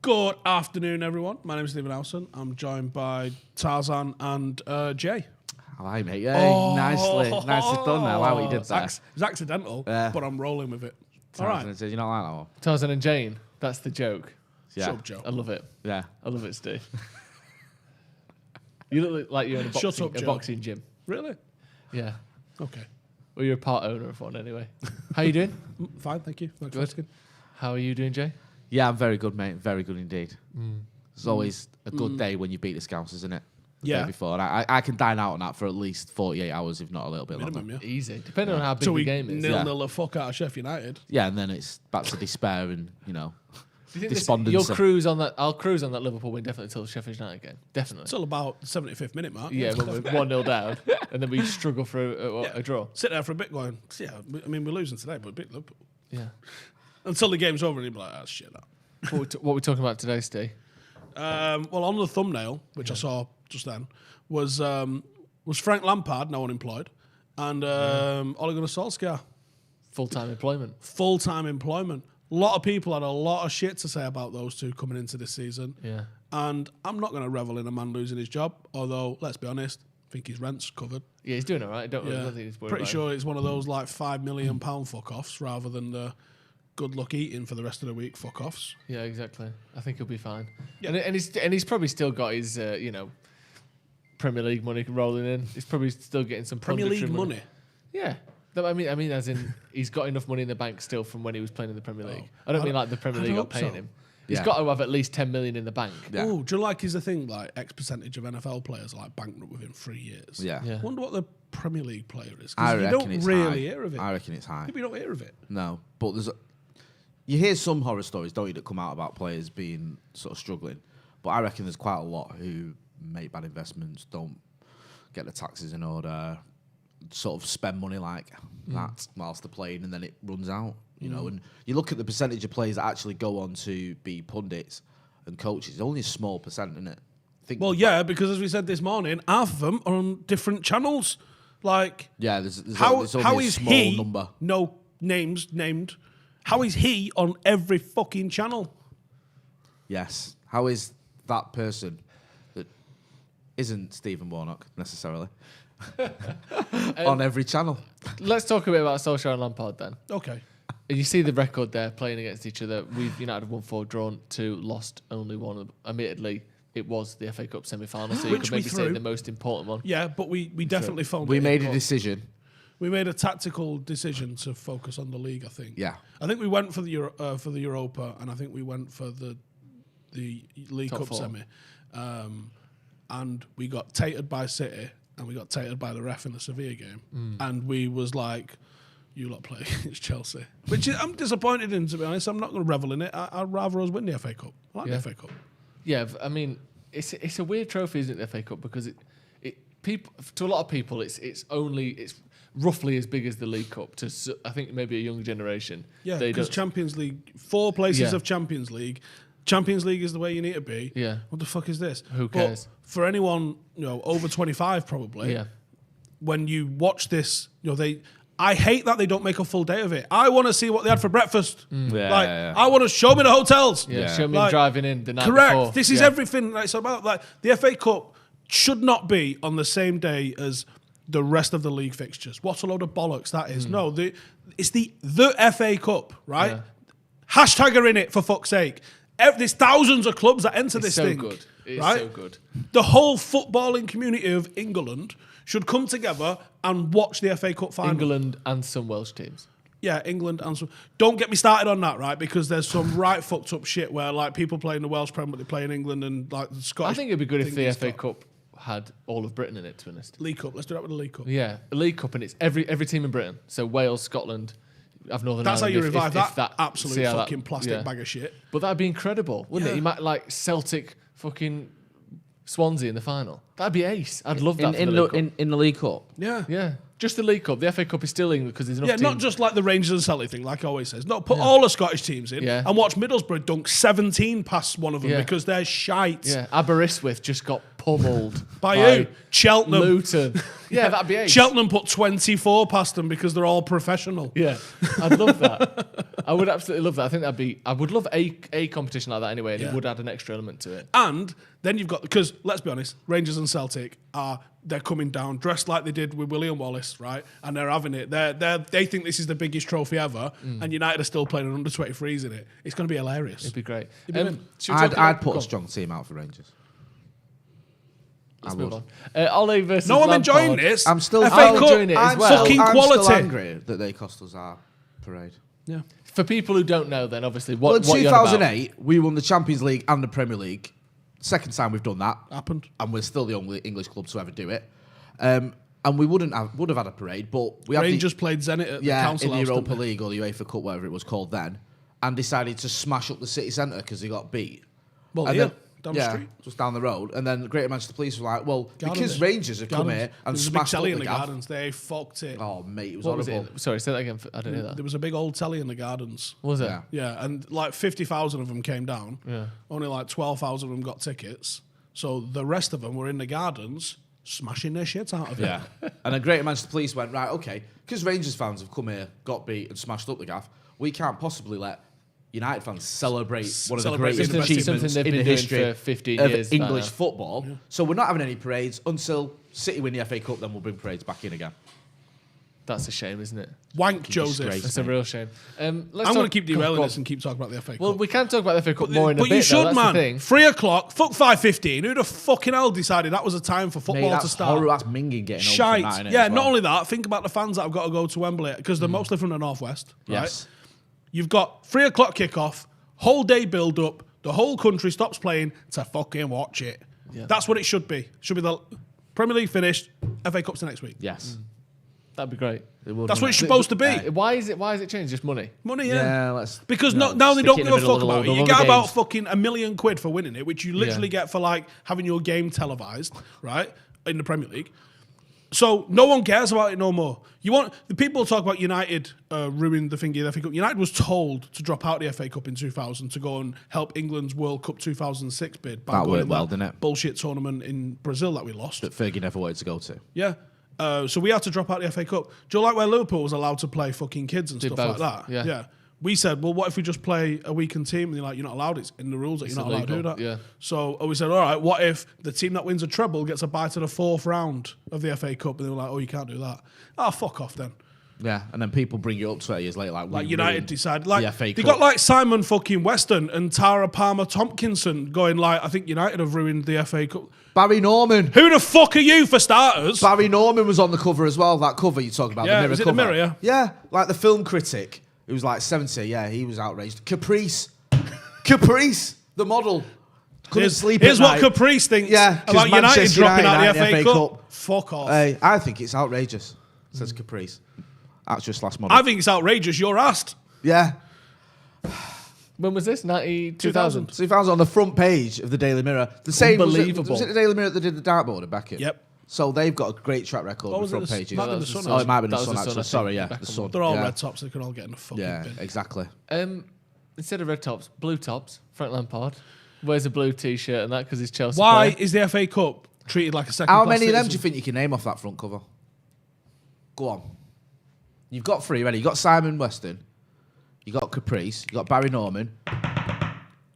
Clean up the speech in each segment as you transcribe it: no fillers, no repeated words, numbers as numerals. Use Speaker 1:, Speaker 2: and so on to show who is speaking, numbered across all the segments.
Speaker 1: Good afternoon, everyone. My name is Stephen Howson. I'm joined by Tarzan and Jay.
Speaker 2: Hi, mate. Yeah, nicely done now. How you did that?
Speaker 1: It was accidental, but I'm rolling with it. All right.
Speaker 2: Says, you not like that one?
Speaker 3: Tarzan and Jane. That's the joke.
Speaker 2: Yeah.
Speaker 1: Sub-joke.
Speaker 3: I love it.
Speaker 2: Yeah.
Speaker 3: I love it, Steve. You look like you're in a boxing gym.
Speaker 1: Really?
Speaker 3: Yeah.
Speaker 1: Okay.
Speaker 3: Well, you're a part owner of one anyway. How you doing?
Speaker 1: Fine, thank you. Thanks for
Speaker 3: Good.
Speaker 1: asking.
Speaker 3: How are you doing, Jay?
Speaker 2: Yeah, I'm very good, mate. Very good indeed. It's always a good day when you beat the Scouts, isn't it? The day before. And I can dine out on that for at least 48 hours, if not a little bit
Speaker 1: Minimum,
Speaker 2: longer.
Speaker 1: yeah.
Speaker 3: Easy. Depending on how big the game is.
Speaker 1: 0-0 the fuck out of Sheffield United.
Speaker 2: Yeah, and then it's back to despair and,
Speaker 3: Do you think
Speaker 2: despondency.
Speaker 3: I'll cruise on that Liverpool win definitely until the Sheffield United game. Definitely.
Speaker 1: It's all about the 75th minute mark.
Speaker 3: Yeah, when we're 1-0 down, and then we struggle through a draw.
Speaker 1: Sit there for a bit going, yeah, I mean, we're losing today, but beat Liverpool.
Speaker 3: Yeah.
Speaker 1: Until the game's over and you'll be like, shit, that.
Speaker 3: What we're talking about today, Steve?
Speaker 1: Well, on the thumbnail, which I saw just then, was Frank Lampard, now unemployed, and Ole Gunnar Solskjaer.
Speaker 3: Full-time employment.
Speaker 1: Full-time employment. A lot of people had a lot of shit to say about those two coming into this season.
Speaker 3: Yeah.
Speaker 1: And I'm not going to revel in a man losing his job, although, let's be honest, I think his rent's covered.
Speaker 3: Yeah, he's doing all right. I don't think he's worried
Speaker 1: Pretty
Speaker 3: about
Speaker 1: sure it's one of those like £5 million fuck-offs rather than the good luck eating for the rest of the week fuck-offs.
Speaker 3: Yeah, exactly. I think he'll be fine.
Speaker 1: Yeah.
Speaker 3: And he's probably still got his Premier League money rolling in. He's probably still getting some
Speaker 1: Premier League money?
Speaker 3: Yeah. I mean, as in he's got enough money in the bank still from when he was playing in the Premier League. I don't mean like the Premier League are paying him. He's got to have at least 10 million in the bank.
Speaker 2: Yeah.
Speaker 1: Oh, do you like is the thing like X percentage of NFL players are like bankrupt within 3 years?
Speaker 2: Yeah.
Speaker 3: Yeah.
Speaker 1: Wonder what the Premier League player is.
Speaker 2: I
Speaker 1: Because you
Speaker 2: reckon
Speaker 1: don't
Speaker 2: it's
Speaker 1: really
Speaker 2: high.
Speaker 1: hear of it.
Speaker 2: I reckon it's high.
Speaker 1: Maybe you don't hear of it.
Speaker 2: No, but you hear some horror stories, don't you, that come out about players being sort of struggling. But I reckon there's quite a lot who make bad investments, don't get the taxes in order, sort of spend money like that whilst they're playing, and then it runs out. You know, and you look at the percentage of players that actually go on to be pundits and coaches. It's only a small percent, isn't it?
Speaker 1: Well, yeah, because as we said this morning, half of them are on different channels. Like,
Speaker 2: yeah, there's
Speaker 1: how
Speaker 2: only a
Speaker 1: is
Speaker 2: small
Speaker 1: he?
Speaker 2: number.
Speaker 1: No names named. How is he on every fucking channel?
Speaker 2: Yes. How is that person that isn't Stephen Warnock necessarily on every channel?
Speaker 3: Let's talk a bit about Solskjaer and Lampard then.
Speaker 1: Okay.
Speaker 3: You see the record there playing against each other. United won 4, drawn 2, lost only 1. Admittedly, it was the FA Cup semi-final, so you could maybe say the most important one.
Speaker 1: Yeah, but we definitely found
Speaker 2: We
Speaker 1: it
Speaker 2: made a
Speaker 1: important.
Speaker 2: decision.
Speaker 1: We made a tactical decision to focus on the league, I think.
Speaker 2: Yeah.
Speaker 1: I think we went for the Europa, and I think we went for the League
Speaker 3: Top
Speaker 1: Cup
Speaker 3: 4.
Speaker 1: semi. And we got tatered by City, and we got tatered by the ref in the Sevilla game. And we was like, you lot play against Chelsea. Which I'm disappointed in, to be honest. I'm not going to revel in it. I'd rather us win the FA Cup. I like the FA Cup.
Speaker 3: Yeah, I mean, it's a weird trophy, isn't it, the FA Cup? Because to a lot of people, it's roughly as big as the League Cup. To I think maybe a young generation.
Speaker 1: Yeah, because Champions League, 4 places of Champions League. Champions League is the way you need to be.
Speaker 3: Yeah.
Speaker 1: What the fuck is this?
Speaker 3: Who cares?
Speaker 1: But for anyone, over 25 probably, when you watch this, I hate that they don't make a full day of it. I want to see what they had for breakfast. I want to show me the hotels.
Speaker 3: Yeah, show me driving in the night
Speaker 1: correct.
Speaker 3: before.
Speaker 1: This is everything. It's about the FA Cup should not be on the same day as the rest of the league fixtures. What a load of bollocks that is. No, it's the FA Cup, right?
Speaker 3: Yeah.
Speaker 1: Hashtag are in it, for fuck's sake. There's thousands of clubs that enter this
Speaker 3: so
Speaker 1: thing.
Speaker 3: Good. It's
Speaker 1: right?
Speaker 3: so good.
Speaker 1: The whole footballing community of England should come together and watch the FA Cup final.
Speaker 3: England and some Welsh teams.
Speaker 1: Yeah, England and some. Don't get me started on that, right? Because there's some right fucked up shit where like people play in the Welsh Prem, but they play in England and like the Scottish.
Speaker 3: I think it'd be good if the FA
Speaker 1: got.
Speaker 3: Cup had all of Britain in it, to be honest.
Speaker 1: League Cup. Let's do that with the League Cup.
Speaker 3: Yeah, a League Cup, and it's every team in Britain. So Wales, Scotland, have Northern
Speaker 1: That's
Speaker 3: Ireland.
Speaker 1: how you revive that
Speaker 3: absolute
Speaker 1: absolute fucking plastic bag of shit.
Speaker 3: But that'd be incredible, wouldn't
Speaker 1: Yeah.
Speaker 3: it? You might like Celtic fucking Swansea in the final. That'd be ace. I'd love that
Speaker 2: in the League Cup.
Speaker 1: Yeah.
Speaker 3: Yeah. Just the League Cup. The FA Cup is still England because there's enough
Speaker 1: Yeah,
Speaker 3: teams.
Speaker 1: not just like the Rangers and Celtic thing, like I always says. No, put all the Scottish teams in and watch Middlesbrough dunk 17 past one of them because they're shite.
Speaker 3: Yeah, Aberystwyth just got pummeled.
Speaker 1: By who? Cheltenham.
Speaker 3: Luton. Yeah, that'd be ace.
Speaker 1: Cheltenham put 24 past them because they're all professional.
Speaker 3: Yeah, I'd love that. I would absolutely love that. I think I would love a competition like that anyway, and it would add an extra element to it.
Speaker 1: And then you've got, because let's be honest, Rangers and Celtic they're coming down dressed like they did with William Wallace, right? And they're having it. They think this is the biggest trophy ever, and United are still playing an under-23s in it. It's going to be hilarious.
Speaker 3: It'd be great.
Speaker 2: I'd put a strong team out for Rangers.
Speaker 3: Let's move on. Ollie versus
Speaker 1: No, I'm
Speaker 3: Lampard.
Speaker 1: enjoying this.
Speaker 2: I'm still
Speaker 3: enjoying it as
Speaker 1: I'm
Speaker 3: well.
Speaker 1: fucking
Speaker 2: I'm
Speaker 1: quality.
Speaker 2: still angry that they cost us our parade.
Speaker 1: Yeah.
Speaker 3: For people who don't know, then obviously,
Speaker 2: Well, in
Speaker 3: what you're on about.
Speaker 2: 2008, we won the Champions League and the Premier League. Second time we've done that.
Speaker 1: Happened.
Speaker 2: And we're still the only English club to ever do it. And we would have had a parade, but we had
Speaker 1: Rangers played Zenit at the Council
Speaker 2: in the
Speaker 1: House,
Speaker 2: Europa
Speaker 1: didn't they?
Speaker 2: League or the UEFA Cup, whatever it was called then, and decided to smash up the city centre because they got beat.
Speaker 1: Well,
Speaker 2: And
Speaker 1: yeah,
Speaker 2: then-
Speaker 1: down the street.
Speaker 2: just down the road. And then Greater Manchester Police were like, well,
Speaker 1: Gardens.
Speaker 2: because Rangers have come here and
Speaker 1: There was a big
Speaker 2: smashed up
Speaker 1: telly
Speaker 2: the
Speaker 1: in the
Speaker 2: gaff.
Speaker 1: Gardens. They fucked it.
Speaker 2: Oh, mate, it was
Speaker 3: What was
Speaker 2: horrible.
Speaker 3: it? Sorry, say that again. I didn't hear that.
Speaker 1: There was a big old telly in the Gardens.
Speaker 3: What was it?
Speaker 2: Yeah.
Speaker 1: Yeah, and like 50,000 of them came down.
Speaker 3: Yeah.
Speaker 1: Only like 12,000 of them got tickets. So the rest of them were in the Gardens smashing their shit out of it.
Speaker 2: Yeah. And then Greater Manchester Police went, right, okay, because Rangers fans have come here, got beat and smashed up the gaff, we can't possibly let United fans celebrate one of the
Speaker 1: Celebrate
Speaker 2: greatest
Speaker 1: the best
Speaker 2: achievements
Speaker 3: something they've
Speaker 2: in
Speaker 3: been
Speaker 2: the
Speaker 3: doing
Speaker 2: history
Speaker 3: for 15
Speaker 2: of
Speaker 3: years
Speaker 2: English
Speaker 3: now.
Speaker 2: football. Yeah. So we're not having any parades until City win the FA Cup, then we'll bring parades back in again.
Speaker 3: That's a shame, isn't it?
Speaker 1: Wank Joseph.
Speaker 2: disgrace.
Speaker 3: It's a real shame.
Speaker 1: I'm going to keep derailing this and keep talking about the FA Cup.
Speaker 3: Well, we can talk about the FA Cup more in a
Speaker 1: but
Speaker 3: bit.
Speaker 1: you should,
Speaker 3: though, that's
Speaker 1: man.
Speaker 3: The thing.
Speaker 1: 3 o'clock, fuck 5:15. Who the fucking hell decided that was a time for football
Speaker 2: Mate,
Speaker 1: to
Speaker 2: that's
Speaker 1: start?
Speaker 2: horrible. That's minging getting home
Speaker 1: Shite.
Speaker 2: from that, innit,
Speaker 1: Yeah,
Speaker 2: as well.
Speaker 1: not only that, think about the fans that have got to go to Wembley because they're mostly from the Northwest. Right?
Speaker 2: Yes.
Speaker 1: You've got 3 o'clock kickoff, whole day build up, the whole country stops playing to fucking watch it.
Speaker 3: Yeah.
Speaker 1: That's what it should be. Should be the Premier League finished, FA Cup's the next week.
Speaker 2: Yes.
Speaker 3: That'd be great.
Speaker 1: That's what it's supposed to be.
Speaker 3: Why is it changed? Just money?
Speaker 1: Money,
Speaker 2: Yeah, let's...
Speaker 1: Because
Speaker 2: no,
Speaker 1: now they
Speaker 3: stick
Speaker 1: don't
Speaker 3: it in
Speaker 1: give a
Speaker 3: the middle
Speaker 1: fuck
Speaker 3: of
Speaker 1: about
Speaker 3: the
Speaker 1: it. You
Speaker 3: other
Speaker 1: get about
Speaker 3: games.
Speaker 1: fucking £1 million for winning it, which you literally get for like having your game televised, right, in the Premier League. So no one cares about it no more. The people talk about United ruined the thingy of the FA Cup. United was told to drop out the FA Cup in 2000 to go and help England's World Cup 2006 bid by
Speaker 2: That
Speaker 1: going
Speaker 2: worked
Speaker 1: in
Speaker 2: well,
Speaker 1: that
Speaker 2: didn't it?
Speaker 1: bullshit tournament in Brazil that we lost.
Speaker 2: That Fergie never wanted to go to.
Speaker 1: Yeah. So we had to drop out the FA Cup. Do you like where Liverpool was allowed to play fucking kids and
Speaker 3: Did
Speaker 1: stuff
Speaker 3: both,
Speaker 1: like that?
Speaker 3: yeah.
Speaker 1: We said, well, what if we just play a weekend team? And they're like, you're not allowed. It's in the rules that you're not allowed to do
Speaker 3: illegal,
Speaker 1: that.
Speaker 3: yeah.
Speaker 1: So we said, all right, what if the team that wins a treble gets a bye to the 4th round of the FA Cup? And they were like, oh, you can't do that. Oh, fuck off then.
Speaker 2: Yeah, and then people bring you up 20 years later,
Speaker 1: Like United decided, like
Speaker 2: the FA
Speaker 1: they
Speaker 2: Cup.
Speaker 1: got like Simon fucking Weston and Tara Palmer Tompkinson going like, I think United have ruined the FA Cup.
Speaker 2: Barry Norman.
Speaker 1: Who the fuck are you for starters?
Speaker 2: Barry Norman was on the cover as well. That cover you talk about,
Speaker 1: Yeah,
Speaker 2: the Mirror
Speaker 1: was it
Speaker 2: cover.
Speaker 1: the Mirror, yeah?
Speaker 2: Yeah, like the film critic. It was like 70. Yeah, he was outraged. Caprice, the model. Couldn't sleep
Speaker 1: Here's
Speaker 2: at
Speaker 1: what
Speaker 2: night.
Speaker 1: Caprice thinks
Speaker 2: Yeah, 'cause
Speaker 1: about United
Speaker 2: Manchester
Speaker 1: dropping out
Speaker 2: United
Speaker 1: the FA Cup.
Speaker 2: Cup.
Speaker 1: Fuck off.
Speaker 2: Hey, I think it's outrageous, says Caprice. That's just last month.
Speaker 1: I think it's outrageous. You're asked.
Speaker 2: Yeah.
Speaker 3: When was this? 2000.
Speaker 2: 2000 on the front page of the Daily Mirror. The same
Speaker 3: Unbelievable.
Speaker 2: Was it the Daily Mirror that did the dartboard at Beckett?
Speaker 1: Yep.
Speaker 2: So they've got a great track record
Speaker 1: What
Speaker 2: with
Speaker 1: was it,
Speaker 2: front
Speaker 1: the-
Speaker 2: pages.
Speaker 1: might have been the Sun,
Speaker 2: Oh, it might have been
Speaker 3: That
Speaker 2: the
Speaker 3: was
Speaker 2: Sun
Speaker 3: the Sun,
Speaker 2: actually.
Speaker 3: I
Speaker 2: Sorry,
Speaker 3: think,
Speaker 2: yeah,
Speaker 3: back
Speaker 2: the
Speaker 3: on
Speaker 2: Sun.
Speaker 1: They're all
Speaker 2: yeah.
Speaker 1: red tops. They can all get in the fucking
Speaker 2: Yeah,
Speaker 1: bin.
Speaker 2: exactly.
Speaker 3: Instead of red tops, blue tops. Frank Lampard wears a blue T-shirt and that because he's Chelsea.
Speaker 1: Why
Speaker 3: player.
Speaker 1: is the FA Cup treated like a second?
Speaker 2: How many of them do you think you can name off that front cover? Go on. You've got 3 ready. You've got Simon Weston. You've got Caprice. You've got Barry Norman.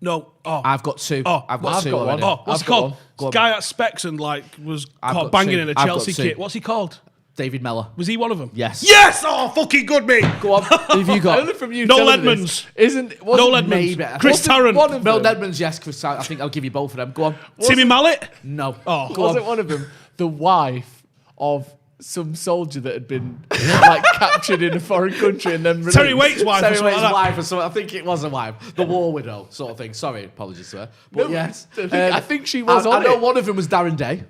Speaker 1: No. Oh.
Speaker 2: I've got 2.
Speaker 1: Oh,
Speaker 2: I've got
Speaker 3: I've
Speaker 2: 2
Speaker 3: got
Speaker 2: already.
Speaker 3: one.
Speaker 1: Oh, what's
Speaker 3: I've
Speaker 1: he
Speaker 3: got
Speaker 1: called?
Speaker 3: one.
Speaker 2: Go on.
Speaker 1: Guy at Specs and like was
Speaker 2: I've
Speaker 1: caught
Speaker 2: got
Speaker 1: banging
Speaker 2: 2.
Speaker 1: in a
Speaker 2: I've got
Speaker 1: Chelsea
Speaker 2: 2.
Speaker 1: kit. What's he called?
Speaker 2: David Mellor.
Speaker 1: Was he one of them?
Speaker 2: Yes.
Speaker 1: Yes! Oh, fucking good me.
Speaker 2: Go on. Who have you got?
Speaker 3: Only from you.
Speaker 1: Noel
Speaker 3: telling me
Speaker 1: Edmonds.
Speaker 3: this. Wasn't
Speaker 1: Noel Edmonds.
Speaker 2: maybe.
Speaker 1: Chris
Speaker 3: Wasn't
Speaker 1: Tarrant.
Speaker 3: one of
Speaker 2: Mel
Speaker 3: them.
Speaker 2: Edmonds, yes, Chris Tarrant. I think I'll give you both of them. Go on.
Speaker 1: Timmy Mallet?
Speaker 2: No.
Speaker 1: Oh.
Speaker 2: Go
Speaker 3: Wasn't
Speaker 2: on.
Speaker 3: one of them the wife of some soldier that had been like captured in a foreign country and then released?
Speaker 1: Terry Waite's wife. or
Speaker 2: Terry
Speaker 1: something
Speaker 2: Waite's
Speaker 1: like that.
Speaker 2: wife or something. I think it was a wife. The war widow sort of thing. Sorry, apologies to her. But
Speaker 3: No,
Speaker 2: yes.
Speaker 3: I think she was
Speaker 2: I
Speaker 3: on
Speaker 2: know
Speaker 3: it.
Speaker 2: one of them was Darren Day.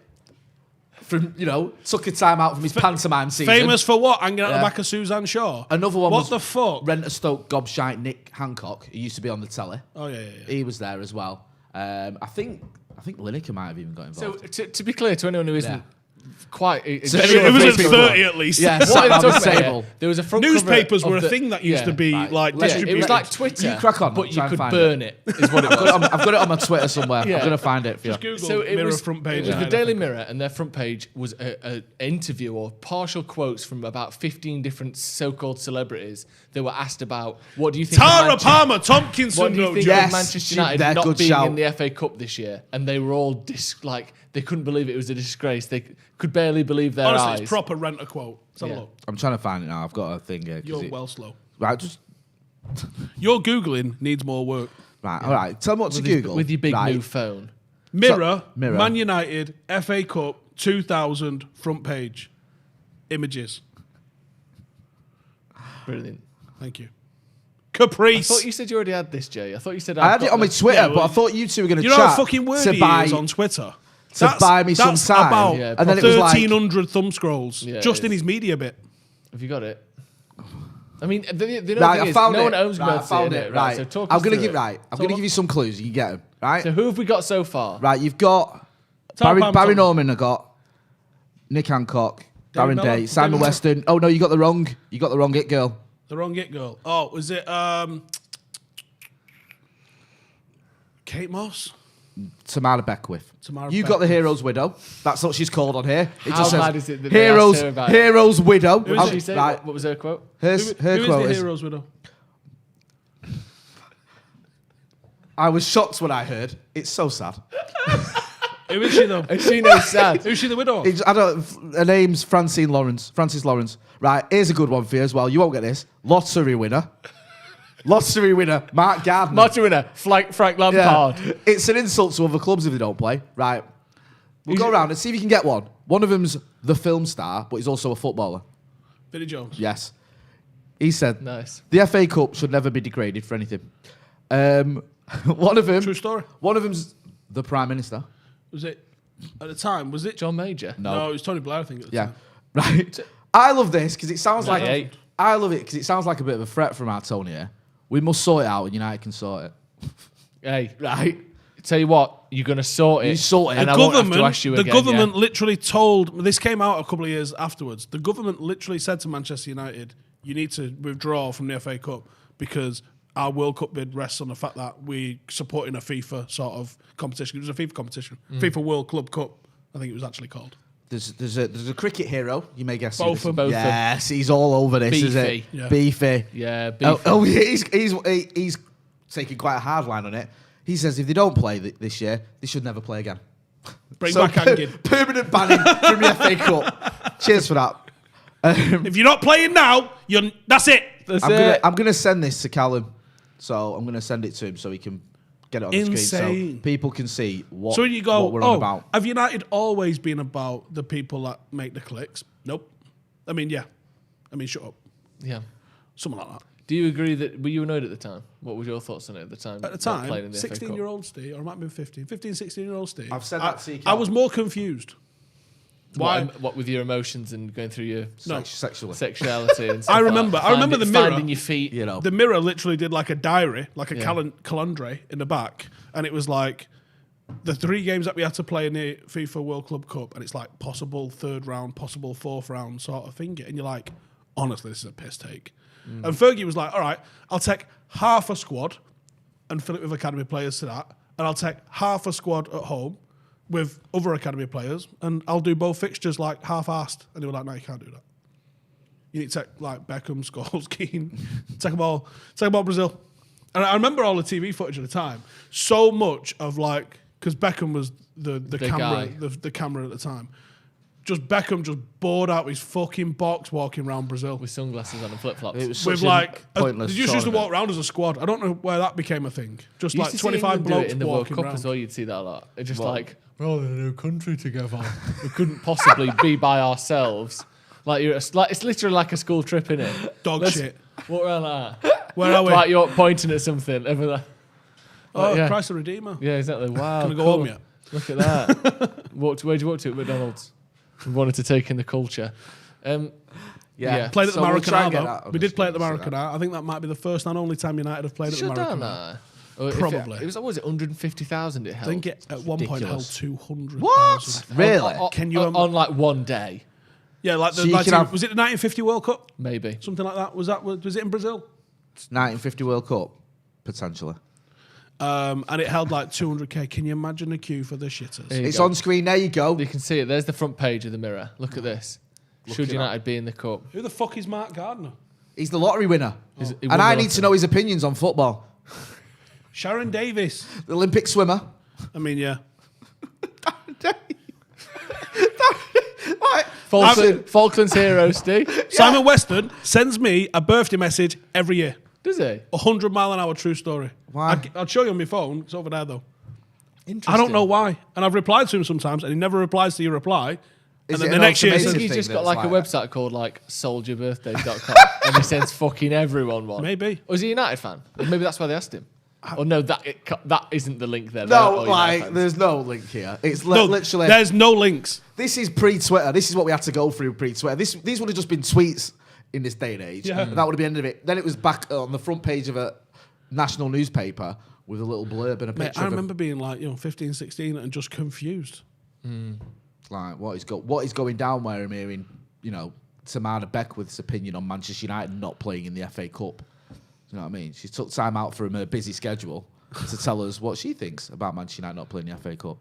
Speaker 2: From, took a time out from his pantomime season.
Speaker 1: Famous for what? Hanging out the
Speaker 2: Yeah.
Speaker 1: back of Suzanne Shaw.
Speaker 2: Another one
Speaker 1: What
Speaker 2: was
Speaker 1: the fuck?
Speaker 2: Renter Stoke gobshite Nick Hancock, who used to be on the telly.
Speaker 1: Oh yeah.
Speaker 2: He was there as well. I think Lineker might have even got
Speaker 3: So
Speaker 2: involved.
Speaker 3: to be clear to anyone who isn't
Speaker 2: Yeah.
Speaker 3: quite.
Speaker 1: It was at 30 at least.
Speaker 2: Yeah,
Speaker 3: What
Speaker 2: sat
Speaker 3: are
Speaker 2: on
Speaker 3: they
Speaker 2: the
Speaker 3: talking about
Speaker 2: table.
Speaker 3: here? There was a front
Speaker 1: Newspapers
Speaker 3: cover
Speaker 1: were
Speaker 3: of
Speaker 1: a thing that used to be like
Speaker 3: Yeah,
Speaker 1: distributed.
Speaker 3: it was like Twitter.
Speaker 2: You crack on,
Speaker 3: but
Speaker 2: I'll
Speaker 3: you
Speaker 2: try and
Speaker 3: could
Speaker 2: find
Speaker 3: burn it. Is what it was.
Speaker 2: I've got it on my Twitter somewhere.
Speaker 3: Yeah.
Speaker 2: I'm going to find it for you.
Speaker 1: Just Google
Speaker 3: So it
Speaker 1: Mirror
Speaker 3: was
Speaker 1: front page.
Speaker 3: It was the
Speaker 1: United,
Speaker 3: Daily
Speaker 1: I think.
Speaker 3: Mirror, and their front page was an interview or partial quotes from about 15 different so-called celebrities that were asked about what do you think.
Speaker 1: Tara
Speaker 3: of
Speaker 1: Palmer Tompkinson.
Speaker 3: What do you
Speaker 1: no
Speaker 3: think
Speaker 1: joke.
Speaker 3: of
Speaker 2: Yes,
Speaker 3: Manchester
Speaker 2: they're
Speaker 3: United not
Speaker 2: good
Speaker 3: being
Speaker 2: shout.
Speaker 3: in the FA Cup this year? And they were all they couldn't believe it was a disgrace. They could barely believe their
Speaker 1: Honestly,
Speaker 3: eyes.
Speaker 1: it's proper rent a quote. Let's have a
Speaker 3: Yeah.
Speaker 1: look.
Speaker 2: I'm trying to find it now. I've got a thing here.
Speaker 1: You're well slow.
Speaker 2: Right, just
Speaker 1: Your Googling needs more work.
Speaker 2: right. All right. Tell me what to
Speaker 3: with,
Speaker 2: Google.
Speaker 3: with your big
Speaker 2: right.
Speaker 3: new phone.
Speaker 1: Mirror,
Speaker 2: Mirror.
Speaker 1: Man United, FA Cup 2000 front page. Images.
Speaker 3: Brilliant.
Speaker 1: Thank you.
Speaker 3: I
Speaker 1: Caprice.
Speaker 3: thought you said you already had this, Jay. I thought you said
Speaker 2: I had it on my Twitter,
Speaker 1: Yeah, well,
Speaker 2: but I thought you two were going to
Speaker 1: you
Speaker 2: chat
Speaker 1: know how fucking wordy
Speaker 2: to
Speaker 1: he
Speaker 2: buy
Speaker 1: is on Twitter?
Speaker 2: to buy me some
Speaker 1: that's
Speaker 2: time.
Speaker 1: about
Speaker 3: Yeah,
Speaker 2: and then it was like
Speaker 1: 1,300 thumb scrolls
Speaker 3: Yeah,
Speaker 1: just
Speaker 3: it
Speaker 1: in
Speaker 3: is.
Speaker 1: his media bit.
Speaker 3: Have you got it? I mean, the
Speaker 2: right.
Speaker 3: thing
Speaker 2: I
Speaker 3: is,
Speaker 2: found
Speaker 3: no
Speaker 2: it.
Speaker 3: one owns
Speaker 2: Right, I found
Speaker 3: it.
Speaker 2: it. Right.
Speaker 3: So talk
Speaker 2: I'm
Speaker 3: us
Speaker 2: going to
Speaker 3: through
Speaker 2: give
Speaker 3: it.
Speaker 2: right. I'm going to give you some clues. You can get them. Right.
Speaker 3: So who have we got so far?
Speaker 2: Right. You've got
Speaker 1: Tara
Speaker 2: Barry
Speaker 1: Palmer.
Speaker 2: Norman. I got Nick Hancock,
Speaker 1: David
Speaker 2: Darren
Speaker 1: Miller.
Speaker 2: Day, Simon
Speaker 1: David Miller.
Speaker 2: Weston. Oh no, you got the wrong. You got the wrong it girl.
Speaker 1: The wrong it girl. Oh, was it Kate Moss?
Speaker 2: Tamara Beckwith.
Speaker 1: Tamara
Speaker 2: You got the
Speaker 1: Beckwith.
Speaker 2: hero's widow. That's what she's called on here. It
Speaker 3: How
Speaker 2: just says
Speaker 3: mad is it that they asked
Speaker 2: heroes,
Speaker 3: her about it?
Speaker 2: hero's widow.
Speaker 3: What
Speaker 1: I'll-
Speaker 3: did she say?
Speaker 2: Right.
Speaker 3: What was her quote?
Speaker 2: Her
Speaker 1: Who
Speaker 2: quote
Speaker 1: is the
Speaker 2: is,
Speaker 1: hero's widow?
Speaker 2: I was shocked when I heard. It's so sad.
Speaker 1: Who is she though?
Speaker 3: And she knows sad.
Speaker 1: Who's she the widow of?
Speaker 2: I don't. Her name's Francis Lawrence. Right, here's a good one for you as well. You won't get this. Lottery winner. Mark Gardner.
Speaker 3: Martin winner, Frank Lampard.
Speaker 2: Yeah. It's an insult to other clubs if they don't play. Right. We'll go around and see if you can get one. One of them's the film star, but he's also a footballer.
Speaker 1: Billy Jones.
Speaker 2: Yes. He said,
Speaker 3: Nice.
Speaker 2: the FA Cup should never be degraded for anything. One of them.
Speaker 1: True story.
Speaker 2: One of them's the Prime Minister.
Speaker 1: Was it at the time? Was it?
Speaker 3: John Major.
Speaker 1: No, it was Tony Blair. I think. At the
Speaker 2: Yeah.
Speaker 1: time.
Speaker 2: Right. I love this because it sounds like
Speaker 3: 98.
Speaker 2: I love it because it sounds like a bit of a threat from our Tony here. We must sort it out and United can sort it.
Speaker 3: Hey,
Speaker 2: Right.
Speaker 3: tell you what, you're going to sort it.
Speaker 2: You sort it.
Speaker 3: And
Speaker 2: The
Speaker 3: I won't have to ask you
Speaker 1: the
Speaker 3: again.
Speaker 1: government literally told. This came out a couple of years afterwards. The government literally said to Manchester United, "You need to withdraw from the FA Cup because our World Cup bid rests on the fact that we supporting a FIFA sort of competition. It was a FIFA competition, FIFA World Club Cup. I think it was actually called.
Speaker 2: There's a cricket hero. You may guess.
Speaker 1: Both
Speaker 2: who
Speaker 1: of
Speaker 2: this
Speaker 1: them.
Speaker 2: is. Yes, he's all over this, is it?
Speaker 3: Beefy.
Speaker 1: Yeah.
Speaker 2: Beefy.
Speaker 3: Yeah, beef.
Speaker 2: Oh, yeah, he's taking quite a hard line on it. He says if they don't play this year, they should never play again.
Speaker 1: Bring back Angin.
Speaker 2: Permanent banning from the FA Cup. Cheers for that.
Speaker 1: If you're not playing now, that's it.
Speaker 3: That's
Speaker 2: I'm
Speaker 3: it.
Speaker 2: gonna send this to Callum, so I'm gonna send it to him so he can get it on the screen so
Speaker 1: Insane.
Speaker 2: people can see what,
Speaker 1: So when you go,
Speaker 2: what we're on about.
Speaker 1: have United always been about the people that make the clicks? Nope. I mean, yeah. I mean, shut up.
Speaker 3: Yeah.
Speaker 1: Something like that.
Speaker 3: Do you agree that, were you annoyed at the time? What was your thoughts on it at the time?
Speaker 1: At the
Speaker 3: not playing
Speaker 1: time,
Speaker 3: in the FA Cup?
Speaker 1: 16-year-old Steve, or it might have been 15, 16-year-old Steve.
Speaker 2: I've said that to you,
Speaker 1: I was more confused. Why?
Speaker 3: What with your emotions and going through your
Speaker 1: No.
Speaker 2: Sexually.
Speaker 3: sexuality and stuff
Speaker 1: I remember the mirror.
Speaker 3: finding your feet.
Speaker 2: You know.
Speaker 1: The Mirror literally did like a diary, like a
Speaker 3: Yeah.
Speaker 1: calendar in the back, and it was like the 3 games that we had to play in the FIFA World Club Cup, and it's like possible 3rd round, possible 4th round sort of thing, and you're like, honestly, this is a piss take. And Fergie was like, all right, I'll take half a squad and fill it with academy players to that, and I'll take half a squad at home with other academy players, and I'll do both fixtures like half-assed. And they were like, no, you can't do that. You need to take like Beckham, Scholes, Keane, take them all Brazil. And I remember all the TV footage at the time. So much of like, because Beckham was the camera,
Speaker 3: guy.
Speaker 1: the camera at the time. Just Beckham just bored out his fucking box walking around Brazil.
Speaker 3: With sunglasses on and flip flops.
Speaker 2: It was
Speaker 1: With
Speaker 2: such a
Speaker 1: like,
Speaker 2: pointless
Speaker 1: they just used to
Speaker 2: tournament.
Speaker 1: walk around as a squad. I don't know where that became a thing. Just
Speaker 3: You
Speaker 1: like
Speaker 3: used to see
Speaker 1: 25
Speaker 3: England do it
Speaker 1: blokes
Speaker 3: in the World
Speaker 1: walking
Speaker 3: Cup
Speaker 1: around.
Speaker 3: as well. You'd see that a lot. It's just like we're all in a new country together. We couldn't possibly be by ourselves. Like it's literally like a school trip, innit?
Speaker 1: Dog shit.
Speaker 3: Walk around like that.
Speaker 1: Where are we?
Speaker 3: Like you're pointing at something. Over
Speaker 1: Oh,
Speaker 3: yeah.
Speaker 1: Christ the Redeemer.
Speaker 3: Yeah, exactly. Wow.
Speaker 1: Can I go
Speaker 3: cool.
Speaker 1: home yet?
Speaker 3: Look at that. Where'd you walk to? McDonald's. We wanted to take in the culture. Yeah.
Speaker 1: Played at the
Speaker 2: So we'll try and get
Speaker 1: Maracana,
Speaker 2: that
Speaker 1: though.
Speaker 2: on
Speaker 1: We
Speaker 2: the
Speaker 1: did play at the
Speaker 2: screen, see
Speaker 1: Maracana. I think that might be the first and only time United have played at the
Speaker 3: Shut down
Speaker 1: Maracana.
Speaker 3: there.
Speaker 1: Probably.
Speaker 3: It was, what was it, 150,000 it held?
Speaker 1: I think it at one point held
Speaker 2: Ridiculous.
Speaker 1: 200,000.
Speaker 2: What? Really?
Speaker 1: Can you
Speaker 3: on like one day,
Speaker 1: Yeah, like
Speaker 2: So
Speaker 1: the
Speaker 2: you can have-
Speaker 1: was it the 1950 World Cup?
Speaker 3: maybe.
Speaker 1: Something like that. Was it in Brazil?
Speaker 2: 1950 World Cup, potentially.
Speaker 1: And it held like 200k. Can you imagine the queue for the shitters?
Speaker 3: There you
Speaker 2: It's
Speaker 3: go.
Speaker 2: on screen. There you go.
Speaker 3: You can see it. There's the front page of the Mirror. Look at this. Should
Speaker 2: it
Speaker 3: United be in the cup?
Speaker 1: Who the fuck is Mark Gardner?
Speaker 2: He's the lottery winner.
Speaker 3: He won
Speaker 2: And I
Speaker 3: the
Speaker 2: need to
Speaker 3: lottery.
Speaker 2: know his opinions on football.
Speaker 1: Sharon Davis.
Speaker 2: The Olympic swimmer.
Speaker 1: I mean, yeah.
Speaker 3: Falklands hero, Steve.
Speaker 1: Simon Weston sends me a birthday message every year.
Speaker 3: Does he?
Speaker 1: 100 mile an hour true story.
Speaker 2: Why?
Speaker 1: I'll show you on my phone. It's over there though.
Speaker 3: Interesting.
Speaker 1: I don't know why. And I've replied to him sometimes and he never replies to your reply.
Speaker 2: Is
Speaker 1: And
Speaker 2: it
Speaker 1: then the
Speaker 2: an
Speaker 1: next year
Speaker 3: I
Speaker 2: automated
Speaker 3: think
Speaker 1: says,
Speaker 3: he's just
Speaker 2: thing
Speaker 3: got
Speaker 2: that's
Speaker 3: like a
Speaker 2: like
Speaker 3: website called like soldierbirthdays.com and he sends fucking everyone one.
Speaker 1: Maybe.
Speaker 3: Or is he a United fan? Or maybe that's why they asked him. Or no, that isn't the link there.
Speaker 2: No,
Speaker 3: They're not all United
Speaker 2: like,
Speaker 3: fans.
Speaker 2: there's no link here. It's
Speaker 1: no,
Speaker 2: literally...
Speaker 1: there's no links.
Speaker 2: This is pre-Twitter. This is what we had to go through pre-Twitter. These would have just been tweets in this day and age.
Speaker 1: Yeah.
Speaker 2: And that would have been the end of it. Then it was back on the front page of a national newspaper with a little blurb and a
Speaker 1: Mate,
Speaker 2: picture
Speaker 1: I
Speaker 2: of
Speaker 1: remember being like, 15, 16 and just confused.
Speaker 2: like what is going down where I'm hearing, Tamara Beckwith's opinion on Manchester United not playing in the FA Cup. Do you know what I mean? She took time out from her busy schedule to tell us what she thinks about Manchester United not playing the FA Cup.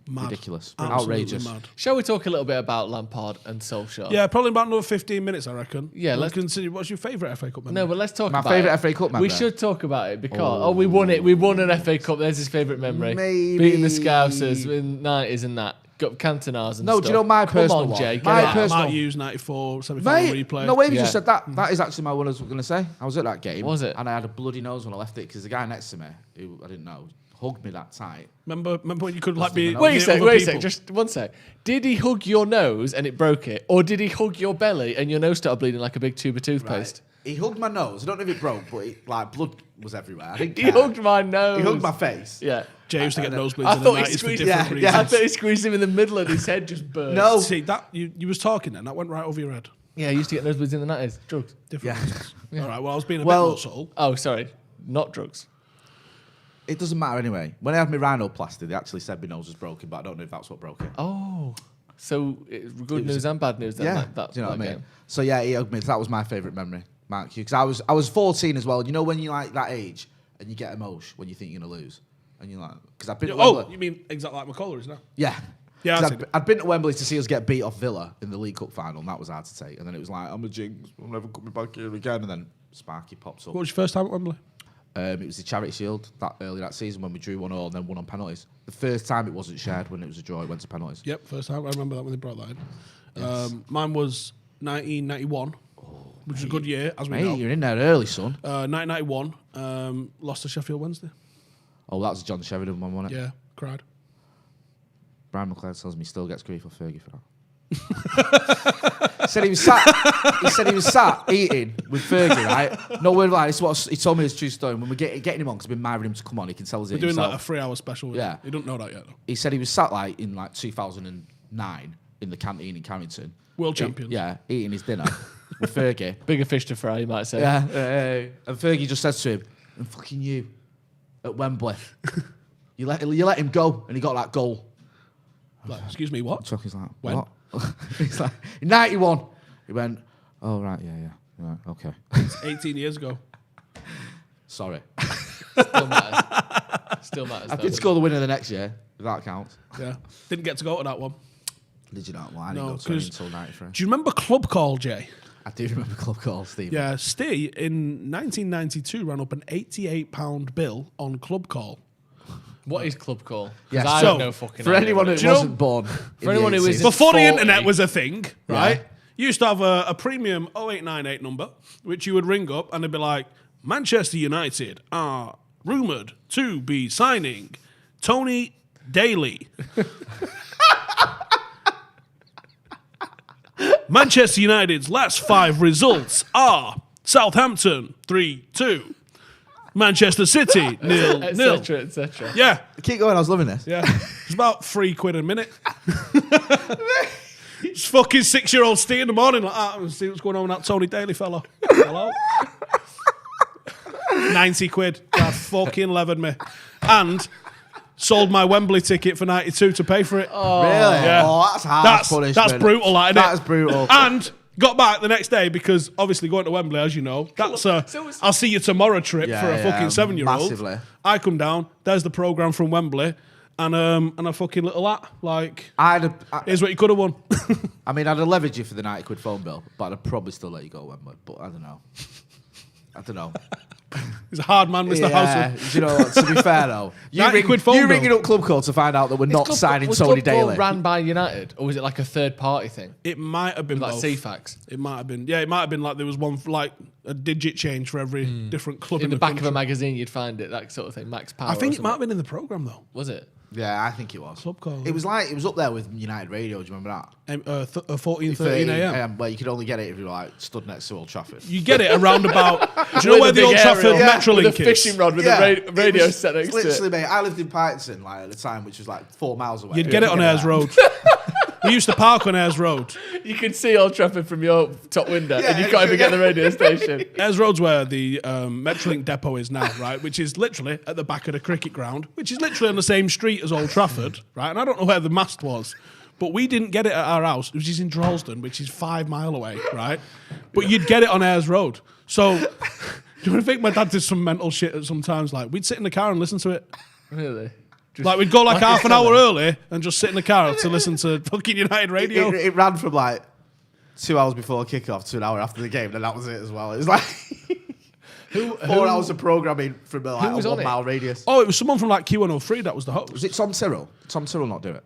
Speaker 1: Mad.
Speaker 2: Ridiculous.
Speaker 1: Absolutely
Speaker 2: Outrageous.
Speaker 1: mad.
Speaker 3: Shall we talk a little bit about Lampard and Solskjaer?
Speaker 1: Yeah, probably about another 15 minutes, I reckon.
Speaker 3: Yeah,
Speaker 1: We'll
Speaker 3: let's-
Speaker 1: consider. What's your favourite FA Cup member?
Speaker 3: No, but let's talk
Speaker 2: My
Speaker 3: about
Speaker 2: favourite
Speaker 3: it.
Speaker 2: FA Cup member?
Speaker 3: We should talk about it because we won it. We won an FA Cup. There's his favourite memory.
Speaker 2: Maybe.
Speaker 3: Beating the Scousers in the 90s and that. Got Cantonars and
Speaker 2: No,
Speaker 3: stuff.
Speaker 2: do you know my
Speaker 3: Come
Speaker 2: personal
Speaker 3: on,
Speaker 2: one?
Speaker 3: Jay.
Speaker 2: My
Speaker 3: Get it
Speaker 2: personal-
Speaker 3: out.
Speaker 1: Matt Hughes 94 semi-final
Speaker 2: Mate,
Speaker 1: replay.
Speaker 2: no way you
Speaker 3: Yeah.
Speaker 2: just said that. That is actually my one I was going to say. I was at that game.
Speaker 3: Was it?
Speaker 2: And I had a bloody nose when I left it because the guy next to me, who I didn't know, hugged me that tight.
Speaker 1: Remember when you could like be
Speaker 2: Wait
Speaker 3: Wait a
Speaker 1: near
Speaker 3: sec,
Speaker 1: other
Speaker 3: wait a
Speaker 1: people?
Speaker 3: sec, just one sec. Did he hug your nose and it broke it? Or did he hug your belly and your nose started bleeding like a big tube of toothpaste?
Speaker 2: He hugged my nose. I don't know if it broke, but blood was everywhere. I didn't
Speaker 3: He
Speaker 2: care.
Speaker 3: hugged my nose.
Speaker 2: He hugged my face.
Speaker 3: Yeah.
Speaker 1: Jay used to get nosebleeds
Speaker 3: I
Speaker 1: in the
Speaker 3: thought he
Speaker 1: 90s for
Speaker 3: squeezed.
Speaker 1: different
Speaker 2: yeah,
Speaker 1: reasons.
Speaker 2: yeah.
Speaker 3: I thought he squeezed him in the middle and his head just burst.
Speaker 2: No.
Speaker 1: See, that you was talking then, that went right over your head.
Speaker 3: Yeah, I used to get nosebleeds in the 90s. Drugs.
Speaker 1: Different
Speaker 2: Yeah.
Speaker 1: reasons. All right, well, I was being a
Speaker 2: Well-
Speaker 1: bit more subtle.
Speaker 3: Oh, sorry. Not drugs.
Speaker 2: It doesn't matter anyway. When I had my rhinoplasty, they actually said my nose was broken, but I don't know if that's what broke it.
Speaker 3: Oh. So it's good
Speaker 2: It was-
Speaker 3: news and bad news then.
Speaker 2: Yeah,
Speaker 3: That
Speaker 2: do you know what I mean?
Speaker 3: game.
Speaker 2: So yeah, he hugged me. That was my favourite memory, Mark Hughes. Because I was 14 as well. You know when you're like that age and you get emotion when you think you're gonna lose, and you're like, because I've been to Wembley.
Speaker 1: You mean exactly like McCullough is now?
Speaker 2: Yeah.
Speaker 1: Yeah,
Speaker 2: 'Cause
Speaker 1: I've seen
Speaker 2: I'd been to Wembley to see us get beat off Villa in the League Cup final, and that was hard to take. And then it was like, I'm a jinx, I'm never coming back here again. And then Sparky pops up.
Speaker 1: What was your first time at Wembley?
Speaker 2: It was the Charity Shield early that season when we drew 1-1 and then won on penalties. The first time it wasn't shared when it was a draw, it went to penalties.
Speaker 1: Yep, first time. I remember that when they brought that in. Mine was 1991, which was a good year, as we
Speaker 2: Mate,
Speaker 1: know.
Speaker 2: you're in there early, son.
Speaker 1: 1991, lost to Sheffield Wednesday.
Speaker 2: Oh, that was a John Sheridan one, wasn't it?
Speaker 1: Yeah, cried.
Speaker 2: Brian McLeod tells me he still gets grief off Fergie for that. He said he was sat eating with Fergie, right? No word lie. This is what he told me his true story. When we're getting him on, because we've been married him to come on, he can tell us
Speaker 1: We're
Speaker 2: it
Speaker 1: doing
Speaker 2: himself.
Speaker 1: like a 3-hour special. With
Speaker 2: Yeah.
Speaker 1: him. You don't know that yet, though.
Speaker 2: He said he was sat in 2009 in the canteen in Carrington.
Speaker 1: World champions.
Speaker 2: Yeah, eating his dinner with Fergie.
Speaker 3: Bigger fish to fry, you might say.
Speaker 2: Yeah, and Fergie just says to him, "And fucking you at Wembley, you let him go, and he got that goal."
Speaker 1: Like, excuse me, what?
Speaker 2: Chuck is like,
Speaker 1: When?
Speaker 2: "What?" He's like, "In '91." He went, "Oh right, yeah, right, okay,
Speaker 1: 18 years ago.
Speaker 2: sorry."
Speaker 3: Still matters. Still matters.
Speaker 2: I
Speaker 3: though.
Speaker 2: did score the winner the next year. If that counts.
Speaker 1: Yeah. Didn't get to go to that one.
Speaker 2: Did you not? Well, I didn't
Speaker 1: No,
Speaker 2: go to any
Speaker 1: 'cause-
Speaker 2: until '93.
Speaker 1: Do you remember Club Call, Jay?
Speaker 2: I do remember Club Call, Steve.
Speaker 1: Yeah, Steve in 1992 ran up an £88 bill on Club Call.
Speaker 3: What is club call? 'Cause
Speaker 2: Yeah,
Speaker 3: I
Speaker 2: so,
Speaker 3: don't know fucking
Speaker 2: For
Speaker 3: idea
Speaker 2: anyone
Speaker 3: what
Speaker 2: who
Speaker 3: it is.
Speaker 2: wasn't born,
Speaker 3: For anyone who isn't-
Speaker 1: Before the
Speaker 3: 40.
Speaker 1: internet was a thing, right?
Speaker 2: Yeah.
Speaker 1: You used to have a premium 0898 number, which you would ring up and it'd be like, Manchester United are rumoured to be signing Tony Daly. Manchester United's last 5 results are Southampton 3-2, Manchester City 0-0.
Speaker 3: etc. etc.
Speaker 1: Yeah,
Speaker 2: keep going. I was loving this.
Speaker 1: yeah. It's about £3 a minute. It's fucking 6-year-old Steve in the morning like that and see what's going on with that Tony Daly fella. Hello? 90 quid. That fucking levered me. And sold my Wembley ticket for 92 to pay for it.
Speaker 2: Oh, really?
Speaker 1: Yeah.
Speaker 2: Oh, that's harsh punishment.
Speaker 1: That's brutal, isn't it?
Speaker 2: That's brutal.
Speaker 1: And got back the next day because obviously going to Wembley, as you know, that's I'll see you tomorrow trip for a fucking 7-year-old.
Speaker 2: Massively.
Speaker 1: I come down, there's the programme from Wembley, and a fucking little hat. Like, here's what you could have won.
Speaker 2: I mean, I'd have leveraged you for the 90 quid phone bill, but I'd probably still let you go Wembley. But I don't know.
Speaker 1: He's a hard man, Mr. Housewood.
Speaker 2: You know, to be fair though, you ringing up Club Code to find out that we're not signing Tony Daly.
Speaker 3: Was ran by United, or was it like a third party thing?
Speaker 1: It might have been
Speaker 3: like
Speaker 1: both.
Speaker 3: CFAX.
Speaker 1: It might have been. Yeah, it might have been like there was one like a digit change for every different club
Speaker 3: In the back
Speaker 1: country.
Speaker 3: of a magazine, you'd find it, that sort of thing. Max Power.
Speaker 1: I think it might have been in the programme though.
Speaker 3: Was it?
Speaker 2: Yeah, I think it was.
Speaker 1: Club Code.
Speaker 2: It was up there with United Radio. Do you remember that?
Speaker 1: 14:13 a.m.
Speaker 2: Where you could only get it if you were like stood next to Old Trafford.
Speaker 1: You get it around about. Do you know where the Old Trafford Metrolink
Speaker 3: with a
Speaker 1: is?
Speaker 3: fishing rod with a radio set next to it.
Speaker 2: Literally, mate. I lived in Python like at the time, which was like 4 miles away.
Speaker 1: You'd get it on Ayers Road. We used to park on Ayers Road.
Speaker 3: You could see Old Trafford from your top window, and you can't even get the radio station.
Speaker 1: Ayers Road's where the Metrolink depot is now, right? Which is literally at the back of the cricket ground, which is literally on the same street as Old Trafford, right? And I don't know where the mast was, but we didn't get it at our house, which is in Droylsden, which is 5 miles away, right? But you'd get it on Ayers Road. So, do you want to think my dad did some mental shit at sometimes? Like, we'd sit in the car and listen to it.
Speaker 3: Really?
Speaker 1: Like, we'd go like half an hour early and just sit in the car to listen to fucking United Radio.
Speaker 2: It ran from like 2 hours before kickoff to an hour after the game, and that was it as well. It was like 4 hours of programming from like a 1 mile radius.
Speaker 1: Oh, it was someone from like Q103 that was the host.
Speaker 2: Was it Tom Tyrrell? Tom Tyrrell not do it?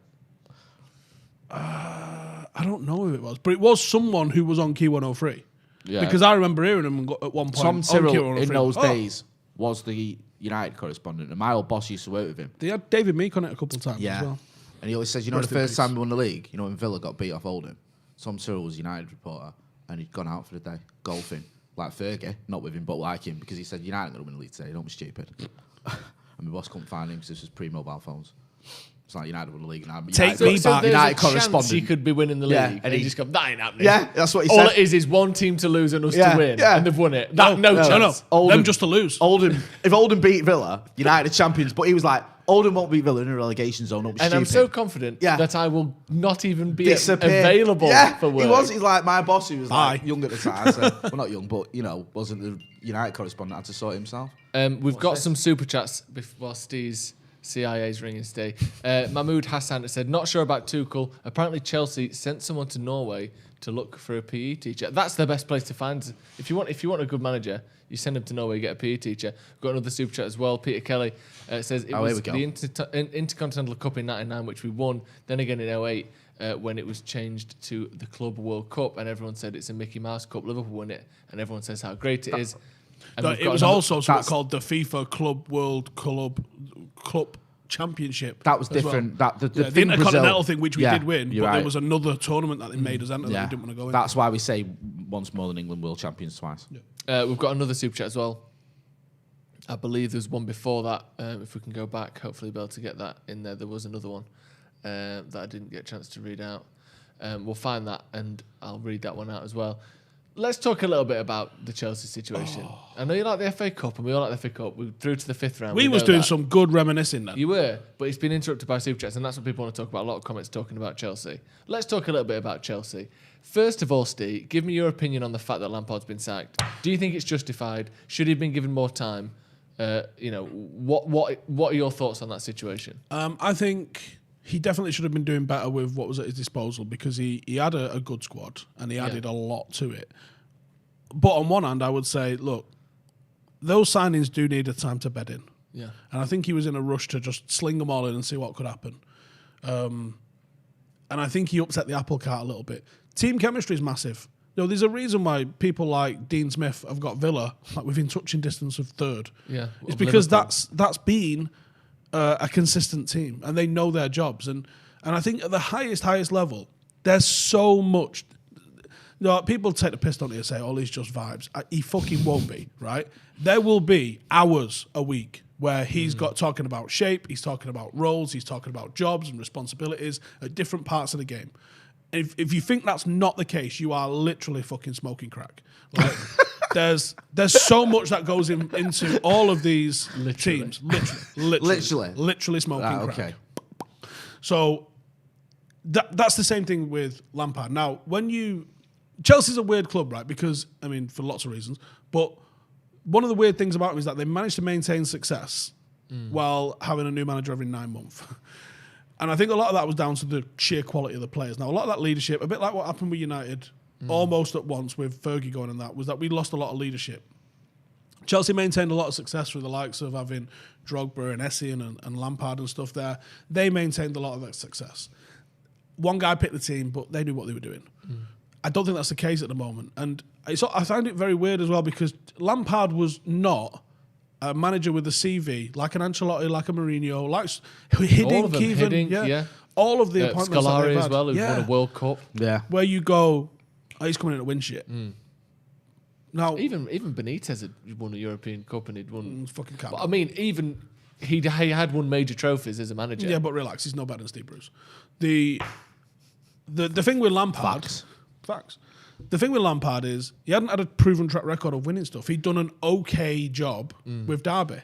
Speaker 1: I don't know who it was, but it was someone who was on Q103.
Speaker 3: Yeah.
Speaker 1: Because I remember hearing him at one point.
Speaker 2: Tom Tyrrell
Speaker 1: on Q103.
Speaker 2: in those days was the United correspondent, and my old boss used to work with him.
Speaker 1: They had David Meek on it a couple of times as well.
Speaker 2: And he always says, you know, the first time we won the league, you know, when Villa got beat off Oldham, Tom Tyrrell was United reporter, and he'd gone out for the day golfing, like Fergie, not with him, but like him, because he said, United are going to win the league today, don't be stupid. And my boss couldn't find him because this was pre-mobile phones. It's like United won the league. And
Speaker 1: Take me back.
Speaker 3: United correspondent. You could be winning the league, and he just go, that ain't happening.
Speaker 2: Yeah, that's what he said.
Speaker 3: All it is one team to lose and us to win, and they've won it. No chance.
Speaker 1: Oldham, them just to lose.
Speaker 2: If Oldham beat Villa, United are champions. But he was like, Oldham won't beat Villa in a relegation zone. Don't be stupid.
Speaker 3: I'm so confident that I will not even be available for work.
Speaker 2: He's like my boss, who was like young at the time. So, well, not young, but you know, wasn't the United correspondent. Had to sort it himself.
Speaker 3: We've got some super chats while Steve's CIA's ringing Steve. Mahmoud Hassan said, not sure about Tuchel. Apparently Chelsea sent someone to Norway to look for a PE teacher. That's the best place to find. If you want a good manager, you send him to Norway, get a PE teacher. Got another super chat as well. Peter Kelly says it was the Intercontinental Cup in '99, which we won. Then again in '08, when it was changed to the Club World Cup, and everyone said it's a Mickey Mouse Cup. Liverpool won it, and everyone says how great it is.
Speaker 1: It was also something called the FIFA Club World Club Championship.
Speaker 2: That was different.
Speaker 1: Well. The Intercontinental thing, which we did win, but there was another tournament that they made us enter that we didn't want to go in.
Speaker 2: That's why we say once more than England world champions twice.
Speaker 3: Yeah. We've got another super chat as well. I believe there's one before that. If we can go back, hopefully be able to get that in there. There was another one that I didn't get a chance to read out. We'll find that and I'll read that one out as well. Let's talk a little bit about the Chelsea situation. I know you like the FA Cup, and we all like the FA Cup. We're through to the 5th round.
Speaker 1: We was doing some good reminiscing then.
Speaker 3: You were, but it's been interrupted by super chats, and that's what people want to talk about. A lot of comments talking about Chelsea. Let's talk a little bit about Chelsea. First of all, Steve, give me your opinion on the fact that Lampard's been sacked. Do you think it's justified? Should he have been given more time? What are your thoughts on that situation?
Speaker 1: I think he definitely should have been doing better with what was at his disposal, because he had a good squad and he added a lot to it. But on one hand, I would say, look, those signings do need a time to bed in.
Speaker 3: Yeah.
Speaker 1: And I think he was in a rush to just sling them all in and see what could happen. And I think he upset the apple cart a little bit. Team chemistry is massive. You know, there's a reason why people like Dean Smith have got Villa like within touching distance of third.
Speaker 3: Yeah.
Speaker 1: It's because that's been a consistent team and they know their jobs. And I think at the highest level, there's so much. You know, people take the piss on it and say, oh, he's just vibes. He fucking won't be, right? There will be hours a week where he's got talking about shape, he's talking about roles, he's talking about jobs and responsibilities at different parts of the game. If you think that's not the case, you are literally fucking smoking crack. Like, There's so much that goes into all of these teams. Literally smoking crack.
Speaker 2: Okay.
Speaker 1: So that's the same thing with Lampard. Now, Chelsea's a weird club, right? Because, I mean, for lots of reasons. But one of the weird things about them is that they managed to maintain success while having a new manager every 9 months. And I think a lot of that was down to the sheer quality of the players. Now, a lot of that leadership, a bit like what happened with United, almost at once with Fergie going and that, was that we lost a lot of leadership. Chelsea maintained a lot of success through the likes of having Drogba and Essien and Lampard and stuff there. They maintained a lot of that success. One guy picked the team, but they knew what they were doing. I don't think that's the case at the moment. And I find it very weird as well because Lampard was not a manager with a CV, like an Ancelotti, like a Mourinho, like Hiddink, all of the appointments that they've
Speaker 3: Scolari
Speaker 1: had.
Speaker 3: as well, who's won a World Cup.
Speaker 2: Yeah.
Speaker 1: Where you go, he's coming in to win shit. Now,
Speaker 3: Even Benitez had won a European Cup and he'd won.
Speaker 1: Fucking can't.
Speaker 3: I mean, even he had won major trophies as a manager.
Speaker 1: Yeah, but relax, he's no better than Steve Bruce. The thing with Lampard, facts. The thing with Lampard is he hadn't had a proven track record of winning stuff. He'd done an okay job with Derby.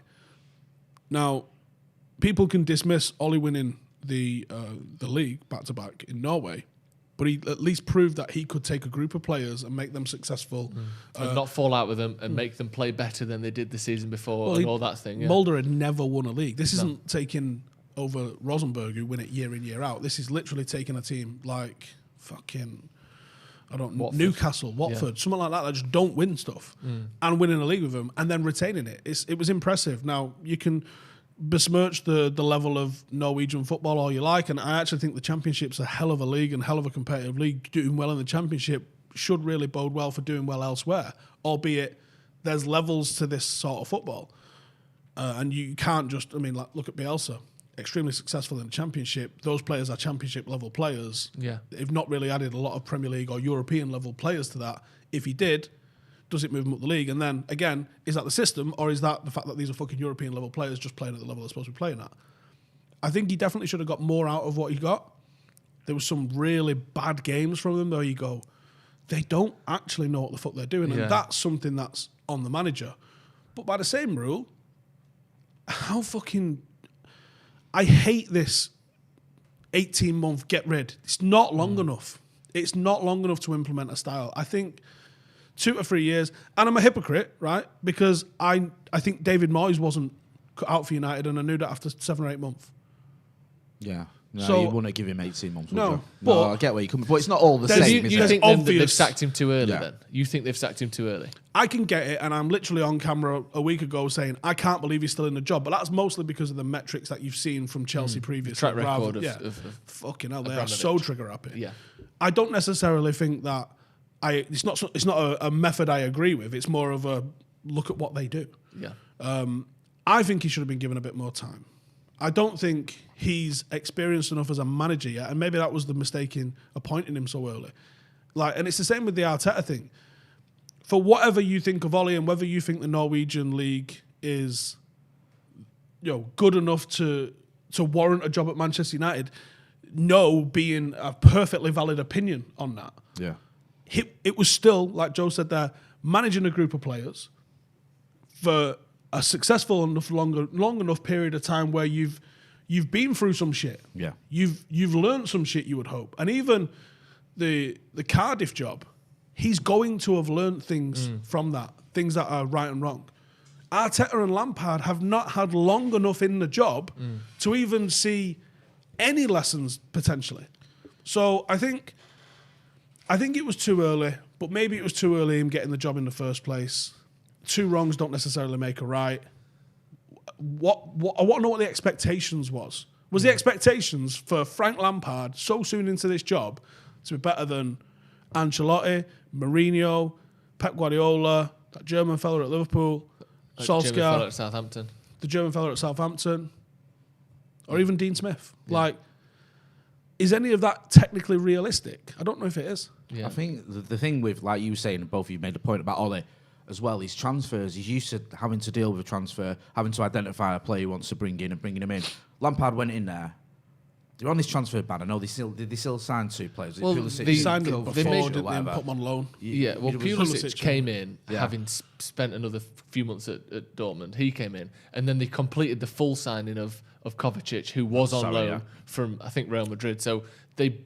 Speaker 1: Now, people can dismiss Ollie winning the league back to back in Norway, but he at least proved that he could take a group of players and make them successful.
Speaker 3: And not fall out with them and make them play better than they did the season before and all that thing. Yeah.
Speaker 1: Mulder had never won a league. This isn't taking over Rosenborg, who win it year in, year out. This is literally taking a team like fucking, I don't know,
Speaker 3: Watford.
Speaker 1: Newcastle, Watford, something like that just don't win stuff and winning a league with them and then retaining it. It was impressive. Now, you can besmirch the level of Norwegian football all you like, and I actually think the Championship's a hell of a league and hell of a competitive league. Doing well in the Championship should really bode well for doing well elsewhere, albeit there's levels to this sort of football. And you can't just, look at Bielsa. Extremely successful in the Championship. Those players are Championship level players.
Speaker 3: Yeah.
Speaker 1: They've not really added a lot of Premier League or European level players to that. If he did, does it move them up the league? And then, again, is that the system or is that the fact that these are fucking European level players just playing at the level they're supposed to be playing at? I think he definitely should have got more out of what he got. There was some really bad games from them where you go, they don't actually know what the fuck they're doing. And that's something that's on the manager. But by the same rule, how fucking... I hate this 18-month get rid. It's not long enough. It's not long enough to implement a style. I think 2 to 3 years, and I'm a hypocrite, right? Because I think David Moyes wasn't cut out for United, and I knew that after 7 or 8 months.
Speaker 2: Yeah. No,
Speaker 1: So-
Speaker 2: you wouldn't give him 18 months, would
Speaker 1: No,
Speaker 2: you?
Speaker 1: but-
Speaker 2: No, I get where you're coming from. But it's not all the
Speaker 1: There's-
Speaker 2: same,
Speaker 3: Do
Speaker 2: is
Speaker 3: you
Speaker 2: it?
Speaker 3: think then that they've
Speaker 1: obvious.
Speaker 3: sacked him too early
Speaker 2: Yeah.
Speaker 3: then? You think they've sacked him too early?
Speaker 1: I can get it, and I'm literally on camera a week ago saying, I can't believe he's still in the job, but that's mostly because of the metrics that you've seen from Chelsea previously.
Speaker 3: Track record
Speaker 1: rather-
Speaker 3: of
Speaker 1: fucking hell, they are
Speaker 3: Abramovich.
Speaker 1: so trigger happy.
Speaker 3: Yeah.
Speaker 1: I don't necessarily think that it's not a method I agree with. It's more of a look at what they do.
Speaker 3: Yeah.
Speaker 1: I think he should have been given a bit more time. I don't think he's experienced enough as a manager yet, and maybe that was the mistake in appointing him so early. And it's the same with the Arteta thing. For whatever you think of Ollie and whether you think the Norwegian league is, good enough to warrant a job at Manchester United, no being a perfectly valid opinion on that.
Speaker 2: Yeah.
Speaker 1: It was still, like Joe said there, managing a group of players for a successful enough long enough period of time where you've been through some shit.
Speaker 2: Yeah.
Speaker 1: You've learned some shit, you would hope. And even the Cardiff job, he's going to have learned things from that, things that are right and wrong. Arteta and Lampard have not had long enough in the job to even see any lessons potentially. So I think it was too early, but maybe it was too early in getting the job in the first place. 2 wrongs don't necessarily make a right. I want to know what the expectations was. Was the expectations for Frank Lampard so soon into this job to be better than Ancelotti, Mourinho, Pep Guardiola, that German fella at Liverpool, Solskjaer,
Speaker 3: at Southampton.
Speaker 1: the German fella at Southampton, or even Dean Smith? Is any of that technically realistic? I don't know if it is.
Speaker 3: Yeah.
Speaker 2: I think the thing with, like you were saying, and both of you made a point about Ollie as well, his transfers, he's used to having to deal with a transfer, having to identify a player he wants to bring in and bringing him in. Lampard went in there they're on this transfer ban. I know they still signed 2 players.
Speaker 3: Well,
Speaker 1: They signed him
Speaker 3: they
Speaker 1: before,
Speaker 3: made-
Speaker 1: didn't they, and put him on loan.
Speaker 3: Yeah, well, Pulisic came in having spent another few months at Dortmund. He came in, and then they completed the full signing of Kovacic, who was on loan from, I think, Real Madrid. So they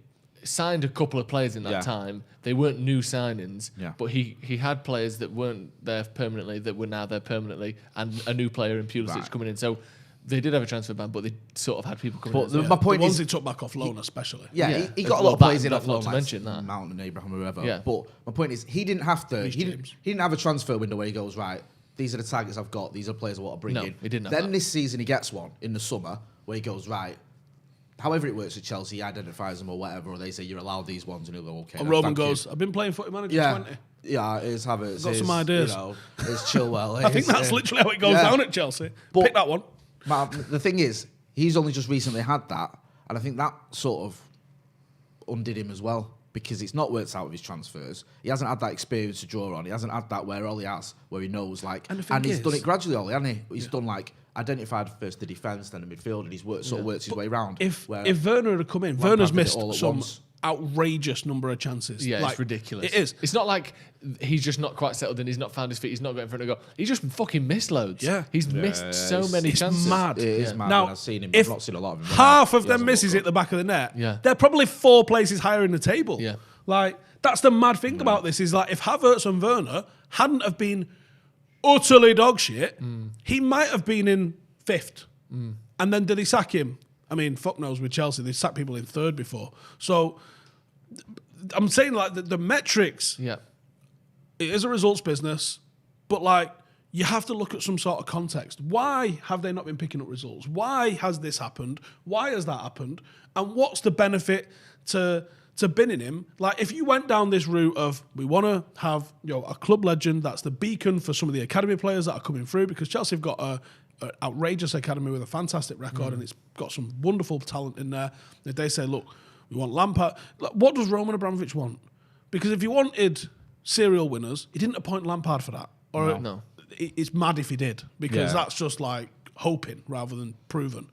Speaker 3: signed a couple of players in that time. They weren't new signings, but he had players that weren't there permanently that were now there permanently, and a new player in Pulisic coming in. So they did have a transfer ban, but they sort of had people coming in.
Speaker 2: My point
Speaker 1: the ones
Speaker 2: is,
Speaker 1: he took back off loan, especially.
Speaker 2: He got a lot of players in off loan,
Speaker 3: to mention that.
Speaker 2: Mount and Abraham, whoever.
Speaker 3: Yeah.
Speaker 2: But my point is, he didn't have to. He didn't have a transfer window where he goes, right, these are the targets I've got. These are players I want to bring in.
Speaker 3: He didn't have
Speaker 2: Then
Speaker 3: that.
Speaker 2: this season he gets one in the summer where he goes, right, however it works with Chelsea, he identifies them or whatever, or they say you're allowed these ones, and he'll go, okay.
Speaker 1: And Roman goes, I've been playing Footy Manager 20.
Speaker 2: Yeah, it's Havertz.
Speaker 1: Got some ideas.
Speaker 2: You know, it's Chilwell.
Speaker 1: I think that's literally how it goes down at Chelsea. Pick that one.
Speaker 2: The thing is, he's only just recently had that, and I think that sort of undid him as well, because it's not worked out with his transfers. He hasn't had that experience to draw on. He hasn't had that where Ollie has, where he knows, like, and he's done it gradually, Ollie, hasn't he? He's done, like, identified first the defence, then the midfield, and he's worked his way around.
Speaker 1: If Werner had come in, Werner's missed some
Speaker 2: once.
Speaker 1: outrageous number of chances.
Speaker 3: Yeah,
Speaker 1: like,
Speaker 3: it's ridiculous.
Speaker 1: It is.
Speaker 3: It's not like he's just not quite settled in. He's not found his feet. He's not got in front of goal. He just fucking missed loads.
Speaker 1: Yeah.
Speaker 3: He's missed so many chances.
Speaker 1: Mad.
Speaker 2: It is mad.
Speaker 1: Now,
Speaker 2: I've seen him.
Speaker 1: if
Speaker 2: I've not seen a lot of him.
Speaker 1: half of them misses hit the back of the net, they're probably 4 places higher in the table.
Speaker 3: Yeah.
Speaker 1: Like, that's the mad thing about this, is like, if Havertz and Werner hadn't have been utterly dog shit, he might have been in 5th. And then did he sack him? I mean, fuck knows with Chelsea, they sacked people in 3rd before. So I'm saying, like, the metrics, it is a results business, but, like, you have to look at some sort of context. Why have they not been picking up results? Why has this happened? Why has that happened? And what's the benefit to binning him? Like, if you went down this route of, we want to have, you know, a club legend that's the beacon for some of the academy players that are coming through, because Chelsea have got an outrageous academy with a fantastic record, and it's got some wonderful talent in there. If they say, look, we want Lampard, like, what does Roman Abramovich want? Because if he wanted serial winners, he didn't appoint Lampard for that. Or
Speaker 3: No.
Speaker 1: It's mad if he did, because that's just like hoping rather than proven.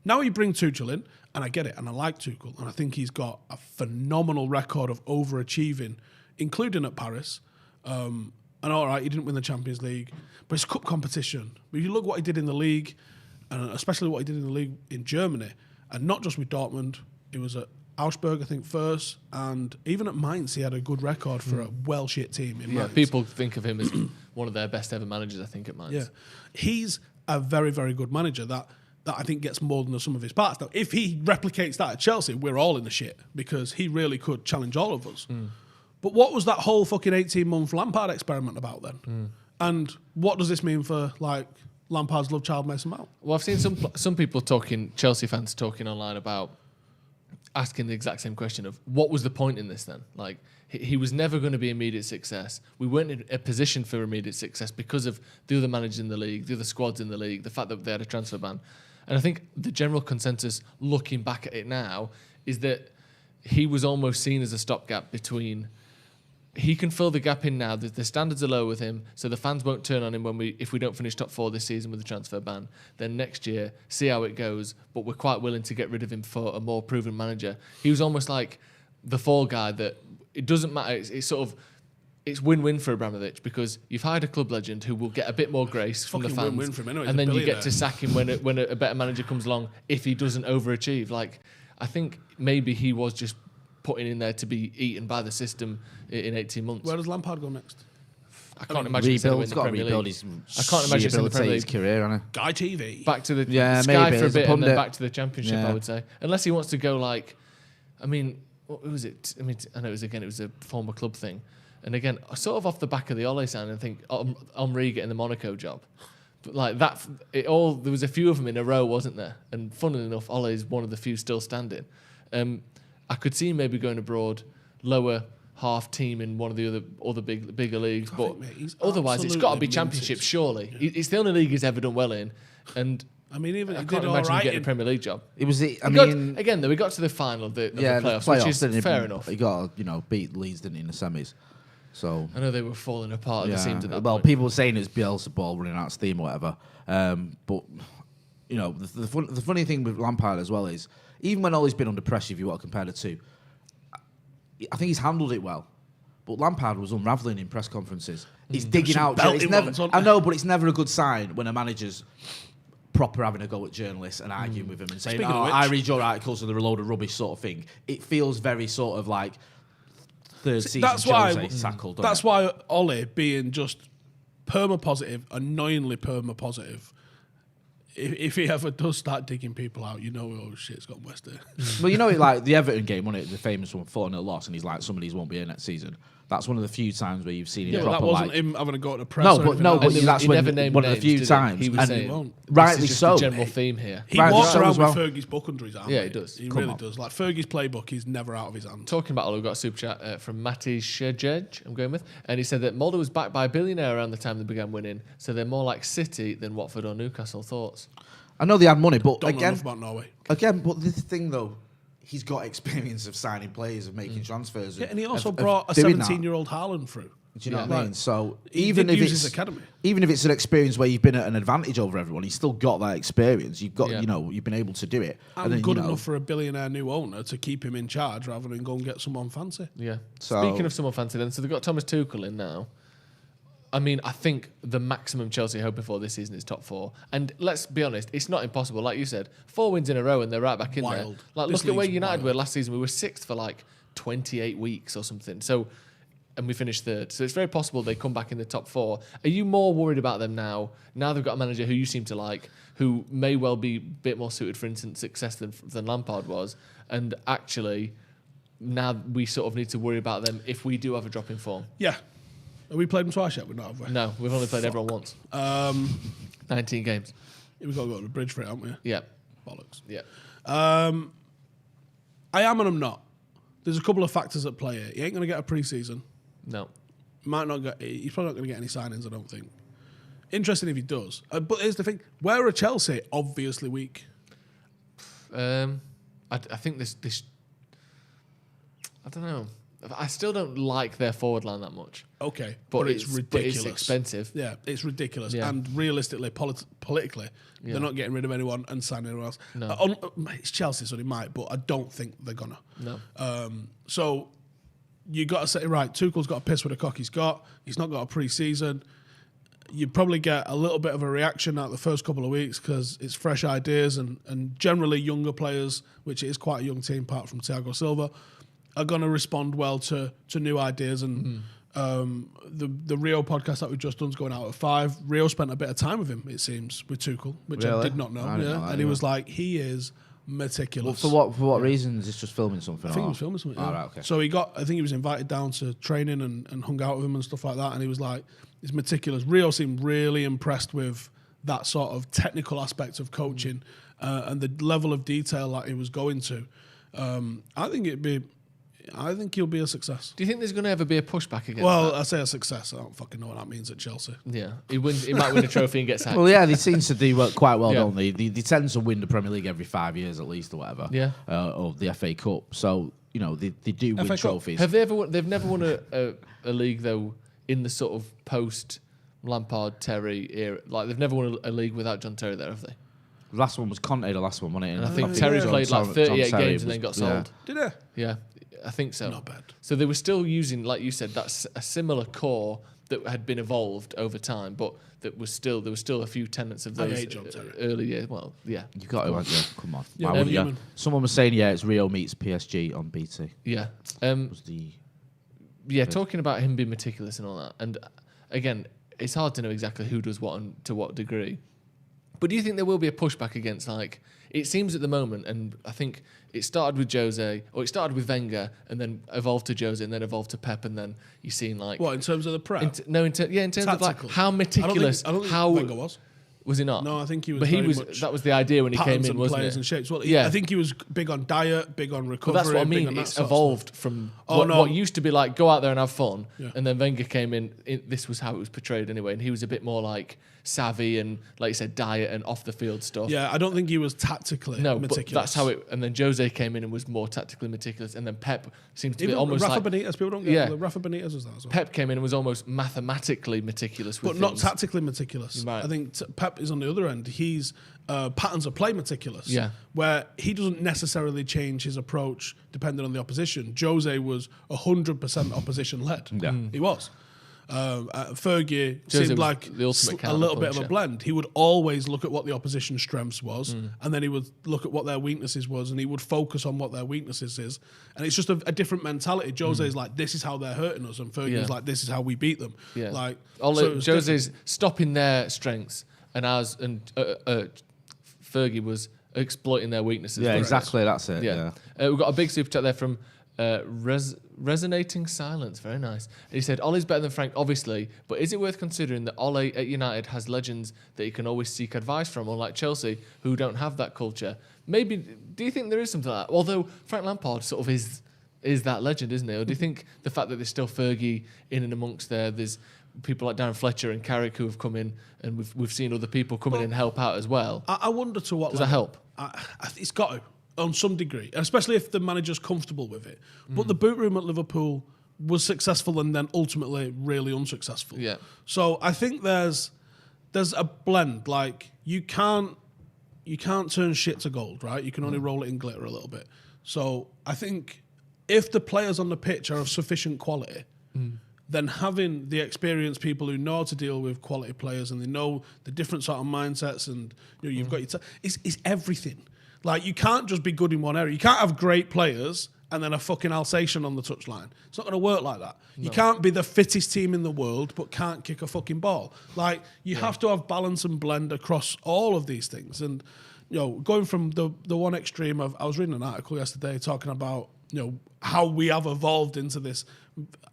Speaker 1: Now you bring Tuchel in, and I get it, and I like Tuchel, and I think he's got a phenomenal record of overachieving, including at Paris. And all right, he didn't win the Champions League, but it's cup competition. But you look what he did in the league, and especially what he did in the league in Germany, and not just with Dortmund. He was at Augsburg, I think, first, and even at Mainz, he had a good record for a well-shit team in Mainz.
Speaker 3: People think of him as one of their best ever managers, I think, at Mainz.
Speaker 1: Yeah, he's a very, very good manager that I think gets more than the sum of his parts. Now, if he replicates that at Chelsea, we're all in the shit, because he really could challenge all of us. But what was that whole fucking 18-month Lampard experiment about then? And what does this mean for, like, Lampard's love child Mason Mount?
Speaker 3: Well, I've seen some people talking, Chelsea fans talking online about asking the exact same question of, what was the point in this then? Like, he was never going to be immediate success. We weren't in a position for immediate success because of the other managers in the league, the other squads in the league, the fact that they had a transfer ban. And I think the general consensus, looking back at it now, is that he was almost seen as a stopgap between... He can fill the gap in now. The standards are low with him, so the fans won't turn on him if we don't finish top 4 this season with the transfer ban. Then next year, see how it goes. But we're quite willing to get rid of him for a more proven manager. He was almost like the fall guy that it doesn't matter. It's win-win for Abramovich, because you've hired a club legend who will get a bit more grace from the fans,
Speaker 1: win-win for him anyway.
Speaker 3: and then you get to sack him when a better manager comes along if he doesn't overachieve. Like, I think maybe he was just putting in there to be eaten by the system in 18 months.
Speaker 1: Where does Lampard go next?
Speaker 3: I can't imagine he's in the Premier League. I can't imagine he's in the Premier
Speaker 2: his
Speaker 3: League.
Speaker 2: career, hasn't
Speaker 1: Guy TV.
Speaker 3: Back to the Sky
Speaker 2: maybe,
Speaker 3: for a
Speaker 2: as a
Speaker 3: bit and then
Speaker 2: pundit.
Speaker 3: back to the Championship, I would say. Unless he wants to go like, I mean, what was it? I mean, I know it was a former club thing. And again, sort of off the back of the Ole sign, I think Henry getting the Monaco job. But like that, there was a few of them in a row, wasn't there? And funnily enough, Ole is one of the few still standing. I could see him maybe going abroad, lower half team in one of the other bigger leagues, but otherwise it's got to be Championship, surely. Yeah. It's the only league he's ever done well in, and
Speaker 1: I mean, even
Speaker 3: I
Speaker 1: he
Speaker 3: can't
Speaker 1: did
Speaker 3: imagine
Speaker 1: all right
Speaker 3: getting a Premier League job.
Speaker 2: It was the.
Speaker 3: Again, though, we got to the final of the playoffs, which is fair enough.
Speaker 2: He got beat Leeds, didn't he, in the semis? So
Speaker 3: I know they were falling apart at the seams at that
Speaker 2: well,
Speaker 3: point.
Speaker 2: people were saying it's Bielsa ball running out of steam or whatever. But the funny thing with Lampard as well is even when Ollie's been under pressure, if you want to compare the two, I think he's handled it well. But Lampard was unravelling in press conferences. He's digging out. I know, but it's never a good sign when a manager's proper having a go at journalists and arguing with them and saying, I read your articles and they're a load of rubbish sort of thing. It feels very sort of like third season Jose tackle.
Speaker 1: That's why Ollie being just perma-positive, annoyingly perma-positive, if he ever does start digging people out, oh shit's gone west here.
Speaker 2: Well, like the Everton game, wasn't it? The famous one, 4-0 loss, and he's like, some of these won't be here next season. That's one of the few times where you've seen him proper.
Speaker 1: That wasn't him having a go at the press.
Speaker 2: But that's
Speaker 3: never named
Speaker 2: one of the few times.
Speaker 3: He was saying,
Speaker 2: rightly so.
Speaker 3: The general theme here.
Speaker 1: He walks around with Fergie's book under his arm.
Speaker 3: Yeah, he does.
Speaker 1: He really does. Like Fergie's playbook, he's never out of his hand.
Speaker 3: Talking about Ollie, we've got a super chat from Matty Shejej, I'm going with, and he said that Mulder was backed by a billionaire around the time they began winning, so they're more like City than Watford or Newcastle. Thoughts?
Speaker 2: I know they had money, but
Speaker 1: Don't know enough about Norway.
Speaker 2: Again, but the thing though, he's got experience of signing players, of making transfers.
Speaker 1: Yeah, and he also brought a 17-year-old Haaland through.
Speaker 2: Do you know what I mean? So
Speaker 1: even if it's
Speaker 2: an experience where you've been at an advantage over everyone, he's still got that experience. You've got, you've been able to do it.
Speaker 1: And then, good enough for a billionaire new owner to keep him in charge rather than go and get someone fancy.
Speaker 3: Yeah. So, speaking of someone fancy, then, so they've got Thomas Tuchel in now. I mean, I think the maximum Chelsea hope before this season is top 4. And let's be honest, it's not impossible. Like you said, 4 wins in a row and they're right back in there. Like, look at where United were last season. We were 6th for like 28 weeks or something. So, and we finished 3rd. So it's very possible they come back in the top 4. Are you more worried about them now? Now they've got a manager who you seem to like, who may well be a bit more suited for instant success than Lampard was. And actually, now we sort of need to worry about them if we do have a drop in form.
Speaker 1: Yeah. Have we played them twice yet? We're not, have we?
Speaker 3: No, we've only played everyone once. 19 games.
Speaker 1: We've got to go to the bridge for it, haven't we?
Speaker 3: Yeah.
Speaker 1: Bollocks.
Speaker 3: Yeah.
Speaker 1: I am and I'm not. There's a couple of factors at play here. He ain't going to get a pre-season.
Speaker 3: No.
Speaker 1: He's probably not going to get any signings, I don't think. Interesting if he does. But here's the thing. Where are Chelsea obviously weak?
Speaker 3: I think this... I don't know. I still don't like their forward line that much.
Speaker 1: Okay, but it's ridiculous.
Speaker 3: But it's expensive.
Speaker 1: Yeah, it's ridiculous.
Speaker 3: Yeah.
Speaker 1: And realistically, politically, they're not getting rid of anyone and signing anyone else.
Speaker 3: No.
Speaker 1: It's Chelsea, so they might, but I don't think they're gonna.
Speaker 3: No.
Speaker 1: So you got to say, right, Tuchel's got a piss with the cock he's got. He's not got a pre-season. You probably get a little bit of a reaction out the first couple of weeks because it's fresh ideas and generally younger players, which is quite a young team apart from Thiago Silva, are going to respond well to new ideas. And the Rio podcast that we've just done is going out at 5. Rio spent a bit of time with him, it seems, with Tuchel, which I did not know. And he was like, he is meticulous.
Speaker 2: Well, for what reason? Is this just filming something?
Speaker 1: I think he was filming something.
Speaker 2: Oh, right, okay.
Speaker 1: So I think he was invited down to training and hung out with him and stuff like that. And he was like, he's meticulous. Rio seemed really impressed with that sort of technical aspect of coaching and the level of detail that he was going to. I think he'll be a success.
Speaker 3: Do you think there's going to ever be a pushback against
Speaker 1: that?
Speaker 3: I
Speaker 1: say a success. I don't fucking know what that means at Chelsea.
Speaker 3: Yeah. He might win a trophy and get sacked.
Speaker 2: Well, yeah, they seem to do quite well, don't they? They tend to win the Premier League every 5 years at least or whatever.
Speaker 3: Yeah.
Speaker 2: Or the FA Cup. So, they do win trophies.
Speaker 3: Have they ever won? They've never won a league, though, in the sort of post-Lampard, Terry era. Like, they've never won a league without John Terry there, have they?
Speaker 2: The last one was Conte, the last one, wasn't it?
Speaker 3: And I think Terry played like 38 games and then got sold.
Speaker 1: Did he?
Speaker 3: Yeah. I think so.
Speaker 1: Not bad.
Speaker 3: So they were still using, like you said, that's a similar core that had been evolved over time, but there was still a few tenets of those early years. Well, yeah.
Speaker 2: You got to, come on.
Speaker 1: Yeah,
Speaker 2: why would you? Someone was saying, it's Rio meets PSG on BT.
Speaker 3: Yeah. Talking about him being meticulous and all that. And again, it's hard to know exactly who does what and to what degree. But do you think there will be a pushback against, like, it seems at the moment, and I think it started with Jose, or it started with Wenger, and then evolved to Jose, and then evolved to Pep, and then you've seen, like...
Speaker 1: What, in terms of the prep?
Speaker 3: in terms of, like, how meticulous...
Speaker 1: I don't think Wenger was.
Speaker 3: Was he not?
Speaker 1: No, I think he was.
Speaker 3: But that was the idea when he came in, wasn't it?
Speaker 1: And shapes. Well, I think he was big on diet, big on recovery.
Speaker 3: But that's what I mean. It's evolved from what used to be like go out there and have fun, and then Wenger came in. This was how it was portrayed anyway, and he was a bit more like savvy and, like you said, diet and off the field stuff.
Speaker 1: Yeah, I don't think he was tactically meticulous.
Speaker 3: But that's how it. And then Jose came in and was more tactically meticulous, and then Pep seemed to be almost
Speaker 1: Rafa
Speaker 3: like
Speaker 1: Benitez. People don't get it. Rafa Benitez was that as well.
Speaker 3: Pep came in and was almost mathematically meticulous, with
Speaker 1: but not
Speaker 3: things.
Speaker 1: tactically meticulous.
Speaker 3: Right.
Speaker 1: I think Pep is on the other end. He's patterns of play meticulous.
Speaker 3: Yeah.
Speaker 1: Where he doesn't necessarily change his approach depending on the opposition. Jose was 100% opposition led.
Speaker 2: Yeah.
Speaker 1: He was. Fergie
Speaker 3: Jose
Speaker 1: seemed
Speaker 3: was
Speaker 1: like
Speaker 3: the ultimate
Speaker 1: a little bit of a
Speaker 3: counterpuncher.
Speaker 1: blend. He would always look at what the opposition's strengths was, and then he would look at what their weaknesses was, and he would focus on what their weaknesses is. And it's just a different mentality. Jose's like, this is how they're hurting us, and Fergie's like, this is how we beat them.
Speaker 3: Yeah.
Speaker 1: Like,
Speaker 3: Jose's stopping their strengths, and Fergie was exploiting their weaknesses.
Speaker 2: Yeah,
Speaker 3: for us.
Speaker 2: exactly. That's it. Yeah.
Speaker 3: We've got a big super chat there from Resonating Silence. Very nice. He said, Ollie's better than Frank, obviously, but is it worth considering that Ollie at United has legends that he can always seek advice from, unlike Chelsea, who don't have that culture? Maybe, do you think there is something like that? Although Frank Lampard sort of is that legend, isn't he? Or do you think the fact that there's still Fergie in and amongst there's people like Darren Fletcher and Carrick who have come in, and we've seen other people come in and help out as well.
Speaker 1: I wonder to what
Speaker 3: Does that help?
Speaker 1: It's got to, on some degree, especially if the manager's comfortable with it. But the boot room at Liverpool was successful and then ultimately really unsuccessful.
Speaker 3: Yeah.
Speaker 1: So I think there's a blend. Like you can't turn shit to gold, right? You can only roll it in glitter a little bit. So I think if the players on the pitch are of sufficient quality, then having the experienced people who know how to deal with quality players and they know the different sort of mindsets, and you've got your it's everything. Like you can't just be good in one area. You can't have great players and then a fucking Alsatian on the touchline. It's not going to work like that. No. You can't be the fittest team in the world but can't kick a fucking ball. Like you have to have balance and blend across all of these things. And going from the one extreme of, I was reading an article yesterday talking about how we have evolved into this,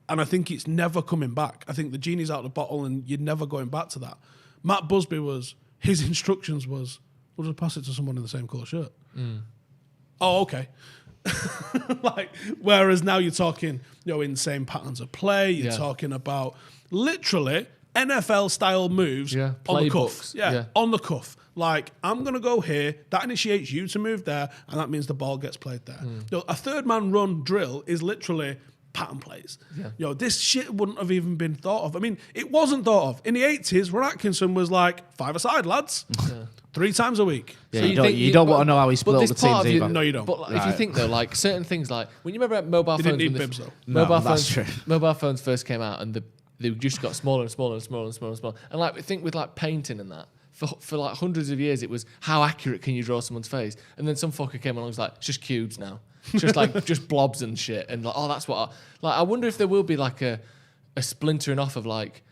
Speaker 1: and I think it's never coming back. I think the genie's out of the bottle and you're never going back to that. Matt Busby his instructions was, we'll just pass it to someone in the same colour shirt. Oh, okay. Whereas now you're talking, insane patterns of play. You're talking about literally NFL style moves on the cuff. On the cuff. Like, I'm going to go here. That initiates you to move there, and that means the ball gets played there. A third man run drill is literally pattern plays. This shit wouldn't have even been thought of. I mean, it wasn't thought of. In the 80s, Ron Atkinson was like, 5-a-side, lads. 3 times a week.
Speaker 2: Yeah, so you don't want to know how he split up the teams either.
Speaker 1: No, you don't.
Speaker 3: But if you think, though, like certain things, like when you remember mobile phones...
Speaker 1: Didn't need bibs, though.
Speaker 3: Mobile phones first came out, and they just got smaller and smaller and smaller and smaller and smaller. And like, think with like painting and that, for like hundreds of years, it was how accurate can you draw someone's face? And then some fucker came along and was like, it's just cubes now. Just like, just blobs and shit. And like, that's what I wonder if there will be like a splintering off of like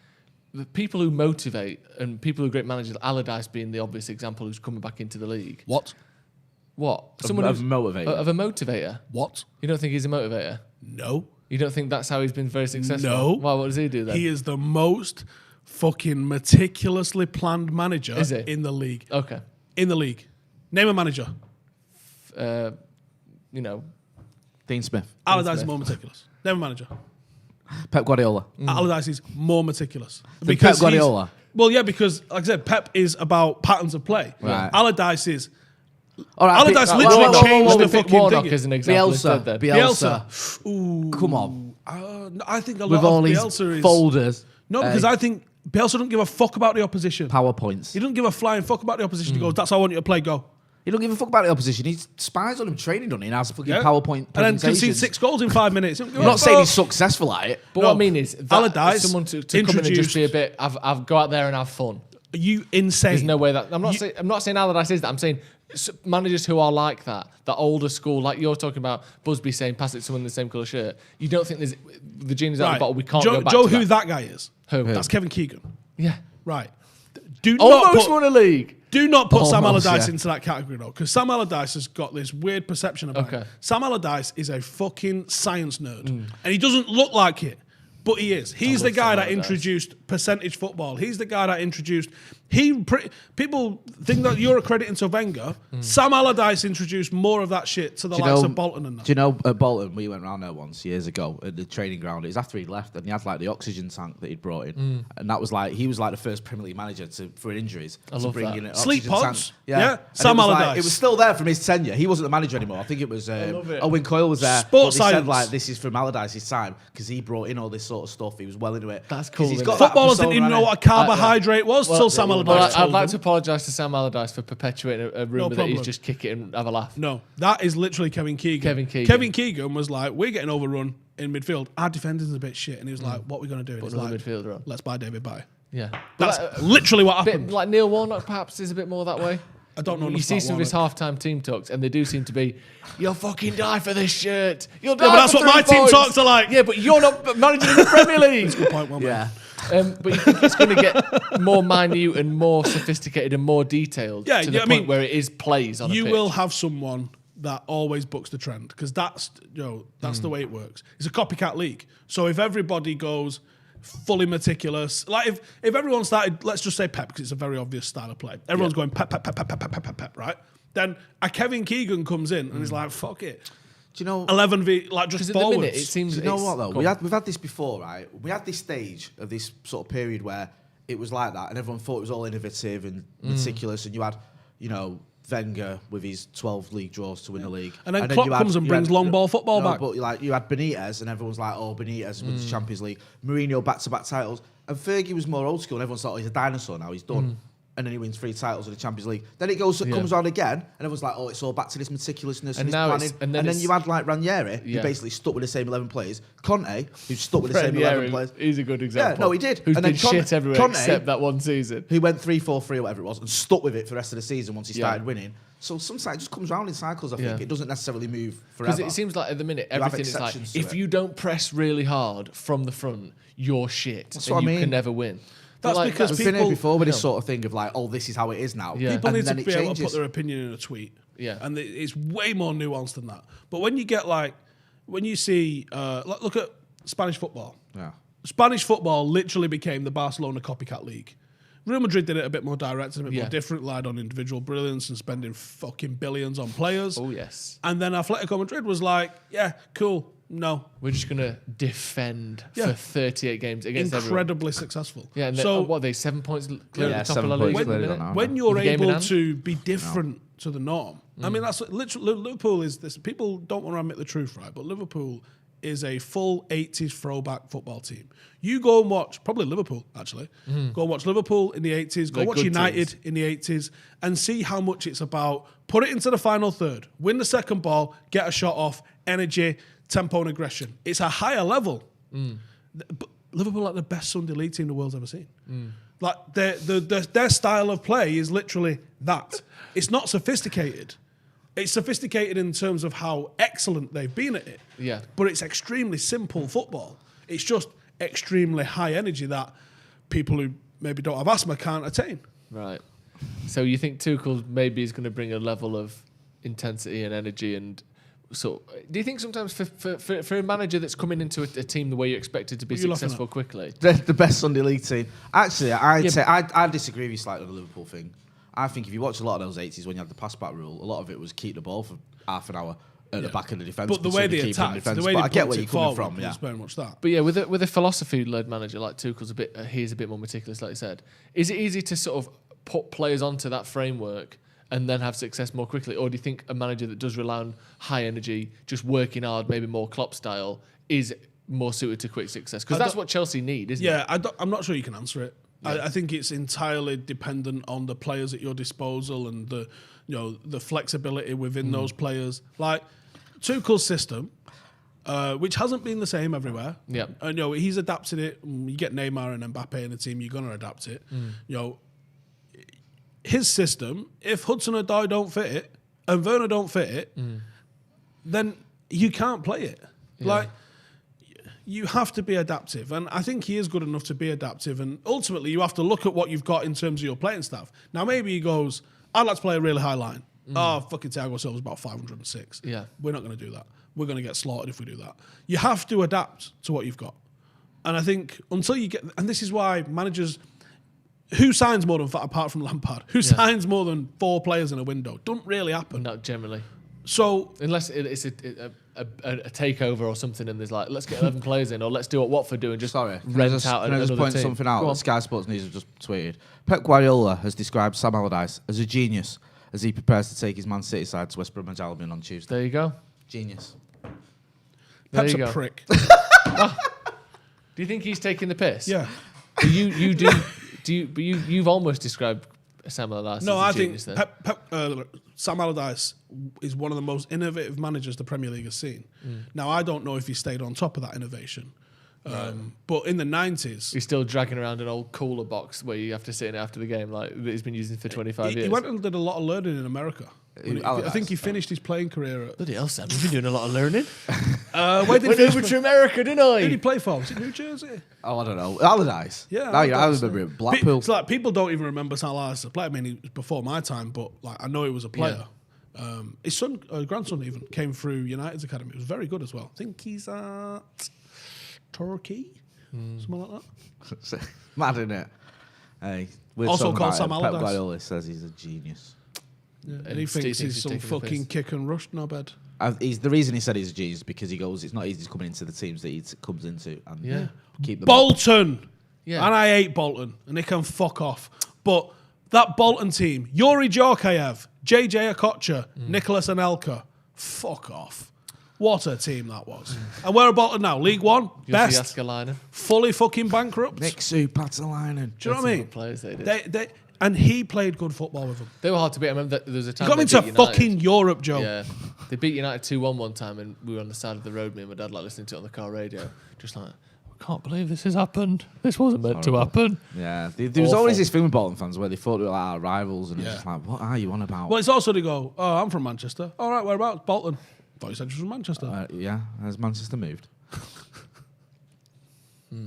Speaker 3: the people who motivate and people who are great managers, Allardyce being the obvious example who's coming back into the league.
Speaker 1: What?
Speaker 2: Someone of a motivator.
Speaker 3: Of a motivator.
Speaker 1: What?
Speaker 3: You don't think he's a motivator?
Speaker 1: No.
Speaker 3: You don't think that's how he's been very successful?
Speaker 1: No.
Speaker 3: Why? What does he do then?
Speaker 1: He is the most fucking meticulously planned manager in the league.
Speaker 3: Okay.
Speaker 1: In the league. Name a manager.
Speaker 2: Dean Smith.
Speaker 1: Allardyce is more meticulous. Name a manager.
Speaker 2: Pep Guardiola.
Speaker 1: Allardyce is more meticulous.
Speaker 2: Pep Guardiola.
Speaker 1: Well, yeah, because like I said, Pep is about patterns of play.
Speaker 2: Right.
Speaker 1: Allardyce is.
Speaker 2: All right,
Speaker 1: Allardyce literally changed the fucking
Speaker 3: Warnock
Speaker 1: thing.
Speaker 3: as an example instead then.
Speaker 1: Bielsa.
Speaker 2: Ooh. Come on.
Speaker 1: I think a lot
Speaker 2: With all
Speaker 1: of
Speaker 2: these
Speaker 1: Bielsa is
Speaker 2: folders.
Speaker 1: No, because I think Bielsa doesn't give a fuck about the opposition.
Speaker 2: PowerPoints.
Speaker 1: He doesn't give a flying fuck about the opposition. He goes, that's how I want you to play, go.
Speaker 2: He don't give a fuck about the opposition. He spies on him, training on it, and has fucking PowerPoint
Speaker 1: and then concede
Speaker 2: presentations.
Speaker 1: 6 goals in 5 minutes.
Speaker 2: I'm not saying he's successful at it.
Speaker 3: But what I mean is,
Speaker 1: Allardyce
Speaker 3: someone to come in and just be a bit, I've go out there and have fun.
Speaker 1: Are you insane?
Speaker 3: There's no way that I'm not saying Allardyce is that. I'm saying managers who are like that older school, like you're talking about Busby saying, pass it to someone in the same colour shirt. You don't think there's the genie's out of the bottle? We can't go back
Speaker 1: Joe,
Speaker 3: to
Speaker 1: who that guy is?
Speaker 3: Who?
Speaker 1: That's Kevin Keegan.
Speaker 3: Yeah.
Speaker 1: Right. Do
Speaker 3: Almost won a league.
Speaker 1: Do not put Sam
Speaker 2: Almost,
Speaker 1: Allardyce
Speaker 2: yeah.
Speaker 1: into that category, though, because Sam Allardyce has got this weird perception about him. Sam Allardyce is a fucking science nerd, and he doesn't look like it, But he is. He's the guy that introduced percentage football. He's the guy that introduced... People think that you're accrediting to Wenger. Sam Allardyce introduced more of that shit to the likes of Bolton and that.
Speaker 2: Do you know, at Bolton, we went round there once years ago at the training ground. It was after he'd left, and he had like the oxygen tank that he'd brought in. And that was like, he was like the first Premier League manager for injuries to bring in an
Speaker 1: Sleep
Speaker 2: oxygen
Speaker 1: pods.
Speaker 2: tank.
Speaker 1: Yeah. Sam Allardyce.
Speaker 2: It was still there from his tenure. He wasn't the manager anymore. I think it was Owen Coyle was there.
Speaker 1: Sports
Speaker 2: but they
Speaker 1: science.
Speaker 2: said like, this is from Allardyce's time because he brought in all this sort of stuff. He was well into it.
Speaker 3: That's cool.
Speaker 2: He's got
Speaker 1: Footballers didn't even know what a carbohydrate was till Sam Allardyce told
Speaker 3: I'd like to
Speaker 1: them.
Speaker 3: apologise to Sam Allardyce for perpetuating a rumour that he's just kick it and have a laugh.
Speaker 1: No, that is literally Kevin Keegan. Kevin Keegan was like, we're getting overrun in midfield. Our defending's a bit shit. And he was like, what are we going to do? And he's like,
Speaker 3: midfielder on.
Speaker 1: let's buy David Bye.
Speaker 3: Yeah.
Speaker 1: That's literally what happened.
Speaker 3: Like Neil Warnock perhaps is a bit more that way.
Speaker 1: I don't know.
Speaker 3: You see some of his half-time team talks, and they do seem to be, "You'll fucking die for this shirt. You'll die."
Speaker 1: Yeah, but that's what my team talks are like.
Speaker 3: Yeah, but you're not managing the Premier League.
Speaker 1: That's a good point, one man.
Speaker 3: But you think it's going to get more minute and more sophisticated and more detailed to the point where it is plays on a pitch?
Speaker 1: You will have someone that always books the trend because that's the way it works. It's a copycat league. So if everybody goes fully meticulous, like if everyone started, let's just say Pep because it's a very obvious style of play. Everyone's going Pep, right? Then a Kevin Keegan comes in and he's like, fuck it.
Speaker 2: Do you know
Speaker 1: 11v like just forwards?
Speaker 3: Minute, it seems.
Speaker 2: Do you know what though? We've had this before, right? We had this stage of this sort of period where it was like that, and everyone thought it was all innovative and meticulous, and you had, Wenger with his 12 league draws to win the league,
Speaker 1: and then Klopp comes and brings long ball football back.
Speaker 2: But like you had Benitez, and everyone's like, "Oh, Benitez wins the Champions League." Mourinho back-to-back titles, and Fergie was more old school, and everyone thought, "Oh, he's a dinosaur now. He's done." And then he wins 3 titles in the Champions League. Then it comes around again, and everyone's like, "Oh, it's all back to this meticulousness and this planning." And then you had like Ranieri, who basically stuck with the same 11 players. Conte, who stuck with the same 11 players.
Speaker 3: He's a good example.
Speaker 2: Yeah, no, he did.
Speaker 3: Who's
Speaker 2: and
Speaker 3: been
Speaker 2: then
Speaker 3: shit everywhere
Speaker 2: Conte,
Speaker 3: except that one season.
Speaker 2: He went 3-4-3 or whatever it was, and stuck with it for the rest of the season once he started winning. So sometimes it just comes round in cycles. I think it doesn't necessarily move forever.
Speaker 3: Because it seems like at the minute everything is like, if you don't press really hard from the front, you're shit.
Speaker 2: That's
Speaker 3: and
Speaker 2: what
Speaker 3: you
Speaker 2: I mean.
Speaker 3: can never win.
Speaker 1: That's
Speaker 3: like,
Speaker 1: because
Speaker 2: we've been here before with this sort of thing of like, oh, this is how it is now.
Speaker 3: Yeah.
Speaker 1: People
Speaker 2: and
Speaker 1: need to
Speaker 2: then
Speaker 1: be
Speaker 2: it
Speaker 1: able to
Speaker 2: changes.
Speaker 1: put their opinion in a tweet.
Speaker 3: Yeah.
Speaker 1: And it's way more nuanced than that. But when you get when you see, look at Spanish football.
Speaker 2: Yeah.
Speaker 1: Spanish football literally became the Barcelona copycat league. Real Madrid did it a bit more direct and a bit more different, relied on individual brilliance and spending fucking billions on players.
Speaker 3: Oh, yes.
Speaker 1: And then Atletico Madrid was like, yeah, cool, no.
Speaker 3: We're just going to defend for 38 games against
Speaker 1: incredibly successful.
Speaker 3: Yeah, and
Speaker 1: so
Speaker 3: what are they, 7 points clear at the top of La
Speaker 2: 7
Speaker 3: Liga?
Speaker 2: points
Speaker 1: when you're able to be different to the norm, I mean, that's literally, Liverpool is this, people don't want to admit the truth, right? But Liverpool is a full 80s throwback football team. You go and watch, probably Liverpool actually, go and watch Liverpool in the 80s, go watch United in the 80s and see how much it's about put it into the final third, win the second ball, get a shot off, energy, tempo and aggression. It's a higher level. But Liverpool are the best Sunday league team the world's ever seen. Like their style of play is literally that. It's not sophisticated. It's sophisticated in terms of how excellent they've been at it.
Speaker 3: Yeah.
Speaker 1: But it's extremely simple football. It's just extremely high energy that people who maybe don't have asthma can't attain.
Speaker 3: Right. So you think Tuchel maybe is going to bring a level of intensity and energy and so do you think sometimes for a manager that's coming into a team the way you expect it to be successful quickly?
Speaker 2: The best Sunday league team. Actually, I disagree with you slightly on the Liverpool thing. I think if you watch a lot of those 80s when you had the pass back rule, a lot of it was keep the ball for half an hour at the back of the defence.
Speaker 1: But the way they attacked, the way
Speaker 2: but
Speaker 1: they
Speaker 2: I get where you're coming
Speaker 1: forward,
Speaker 2: from. Yeah,
Speaker 1: very much that.
Speaker 3: But yeah, with a philosophy-led manager like Tuchel's he's a bit more meticulous, like you said. Is it easy to sort of put players onto that framework and then have success more quickly, or do you think a manager that does rely on high energy, just working hard, maybe more Klopp style, is more suited to quick success? Because that's what Chelsea need, isn't it?
Speaker 1: Yeah, I'm not sure you can answer it. Yeah. I think it's entirely dependent on the players at your disposal and the flexibility within those players. Like Tuchel's system, which hasn't been the same everywhere.
Speaker 3: Yeah,
Speaker 1: and he's adapted it. You get Neymar and Mbappe in the team, you're gonna adapt it. His system, if Hudson-Odoi don't fit it and Werner don't fit it, then you can't play it. Yeah. Like. You have to be adaptive, and I think he is good enough to be adaptive, and ultimately you have to look at what you've got in terms of your playing staff. Now maybe he goes, I'd like to play a really high line. Fucking Thiago Silva's about 506.
Speaker 3: Yeah.
Speaker 1: We're not going to do that. We're going to get slaughtered if we do that. You have to adapt to what you've got. And I think until you get, and this is why managers, who signs more than, apart from Lampard, who signs more than 4 players in a window? Doesn't really happen.
Speaker 3: Not generally.
Speaker 1: So
Speaker 3: unless it's a takeover or something, and there's like, let's get 11 players in, or let's do what Watford do and just rent
Speaker 2: can I just
Speaker 3: another
Speaker 2: point
Speaker 3: team.
Speaker 2: something out that Sky Sports News have just tweeted? Pep Guardiola has described Sam Allardyce as a genius as he prepares to take his Man City side to West Bromwich Albion on Tuesday.
Speaker 3: There you go.
Speaker 2: Genius.
Speaker 1: Pep's
Speaker 3: you
Speaker 1: a
Speaker 3: go.
Speaker 1: prick.
Speaker 3: Do you think he's taking the piss?
Speaker 1: Yeah.
Speaker 3: But you do. But you've almost described Sam Allardyce.
Speaker 1: No,
Speaker 3: as a
Speaker 1: I
Speaker 3: genius
Speaker 1: think
Speaker 3: then.
Speaker 1: Sam Allardyce is one of the most innovative managers the Premier League has seen. Now, I don't know if he stayed on top of that innovation. But in the 90s...
Speaker 3: He's still dragging around an old cooler box where you have to sit in after the game, like that he's been using for 25 years.
Speaker 1: He went and did a lot of learning in America. I think he finished his playing career at...
Speaker 3: Bloody hell, Sam, you've been doing a lot of learning.
Speaker 1: Where did
Speaker 3: Went
Speaker 1: he
Speaker 3: over to America, didn't I?
Speaker 1: Who did he play for? Was it New Jersey?
Speaker 2: Oh, I don't know. Allardyce?
Speaker 1: Yeah.
Speaker 2: No, I remember him. Blackpool.
Speaker 1: It's like people don't even remember Sam Allardyce as a player. I mean, he was before my time, but like I know he was a player. His son, grandson even, came through United's academy. He was very good as well. I think he's at Turkey, something like that.
Speaker 2: Mad, isn't it? Hey,
Speaker 1: Also called Sam Allardyce.
Speaker 2: Pep Guardiola says he's a genius.
Speaker 1: Yeah. And he thinks he's some fucking kick and rush knobhead.
Speaker 2: The reason he said he's a genius because he goes, it's not easy coming into the teams that he comes into and keep them
Speaker 1: Bolton!
Speaker 3: Yeah.
Speaker 1: And I hate Bolton, and they can fuck off. But that Bolton team, Yuri Djorkaeff, JJ Okocha, Nicholas Anelka, fuck off. What a team that was. And where are Bolton now? League One? Best.
Speaker 3: Jaskalainen.
Speaker 1: Fully fucking bankrupt.
Speaker 2: Nick Sue, Patalainen.
Speaker 1: Do you know what I mean?
Speaker 3: Players they did.
Speaker 1: And he played good football with them.
Speaker 3: They were hard to beat. I remember that there was a time
Speaker 1: He got
Speaker 3: they
Speaker 1: into
Speaker 3: beat United.
Speaker 1: fucking Europe, Joe.
Speaker 3: Yeah, they beat United 2-1 one time, and we were on the side of the road. Me and my dad like listening to it on the car radio, just like, I can't believe this has happened. This wasn't meant to happen.
Speaker 2: Yeah, there was always this thing with Bolton fans where they thought they were like our rivals, and it's just like, what are you on about?
Speaker 1: Well, it's also to go, oh, I'm from Manchester. All right, whereabouts? Bolton. Thought you said you were from Manchester.
Speaker 2: Yeah, has Manchester moved? Well,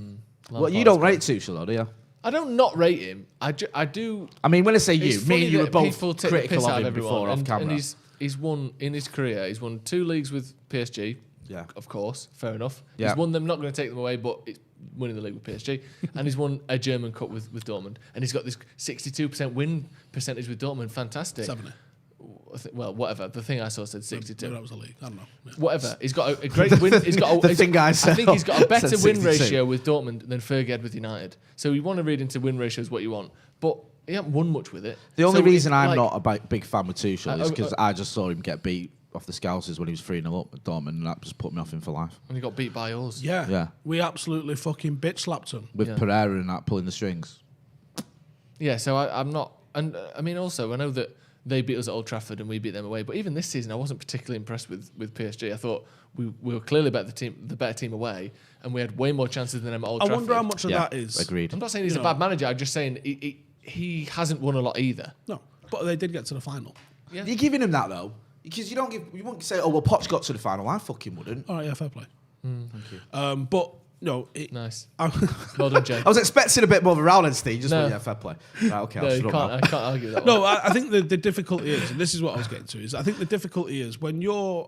Speaker 3: Lampard's
Speaker 2: you don't
Speaker 3: gone.
Speaker 2: rate Tuchel, though, do you?
Speaker 3: I don't not rate him. I do.
Speaker 2: I mean, when I say
Speaker 3: It's
Speaker 2: you, me
Speaker 3: funny
Speaker 2: and you were
Speaker 3: that
Speaker 2: both
Speaker 3: people take the piss
Speaker 2: critical
Speaker 3: out
Speaker 2: of him
Speaker 3: everyone,
Speaker 2: before off camera.
Speaker 3: And he's won in his career. He's won 2 leagues with PSG.
Speaker 2: Yeah.
Speaker 3: Of course, fair enough.
Speaker 2: Yeah.
Speaker 3: He's won them. Not going to take them away, but it's winning the league with PSG. And he's won a German Cup with Dortmund. And he's got this 62% win percentage with Dortmund. Fantastic.
Speaker 1: 70.
Speaker 3: Well, whatever. The thing I saw said
Speaker 1: Maybe
Speaker 3: 62.
Speaker 1: that was a league. I don't know. Yeah.
Speaker 3: Whatever. He's got a great win. He's got
Speaker 2: The thing I said
Speaker 3: I think he's got a better
Speaker 2: said
Speaker 3: win
Speaker 2: 62.
Speaker 3: ratio with Dortmund than Fergie had with United. So you want to read into win ratios what you want, but he hasn't won much with it.
Speaker 2: The only
Speaker 3: So
Speaker 2: reason
Speaker 3: it's
Speaker 2: I'm
Speaker 3: like-
Speaker 2: not a big fan with Tuchel is because
Speaker 3: I
Speaker 2: I just saw him get beat off the Scousers when he was 3-0 up at Dortmund, and that just put me off him for life.
Speaker 3: And he got beat by us.
Speaker 1: Yeah.
Speaker 2: Yeah.
Speaker 1: We absolutely fucking bitch slapped him.
Speaker 2: With
Speaker 3: Yeah.
Speaker 2: Pereira and that pulling the strings.
Speaker 3: Yeah. So I'm not. And I mean, also I know that they beat us at Old Trafford and we beat them away. But even this season, I wasn't particularly impressed with PSG. I thought we were clearly the better team away, and we had way more chances than them at Old
Speaker 1: I
Speaker 3: Trafford.
Speaker 1: wonder how much of that is.
Speaker 2: Agreed.
Speaker 3: I'm not saying he's a bad manager. I'm just saying he hasn't won a lot either.
Speaker 1: No, but they did get to the final.
Speaker 3: Yeah.
Speaker 2: You're giving him that though, because you won't say, oh well, Poch got to the final. I fucking wouldn't.
Speaker 1: All right, yeah, fair play.
Speaker 2: Thank you.
Speaker 1: But no,
Speaker 3: Nice.
Speaker 1: I
Speaker 3: Well done, Jay.
Speaker 2: I was expecting a bit more of a round, Steve. Just
Speaker 3: No.
Speaker 2: went, yeah, fair play. Right, okay,
Speaker 3: No,
Speaker 2: I'll
Speaker 3: you
Speaker 2: shut
Speaker 3: can't,
Speaker 2: up
Speaker 3: I can't argue that one.
Speaker 1: no, I think the difficulty is, and this is what I was getting to, is I think the difficulty is when you're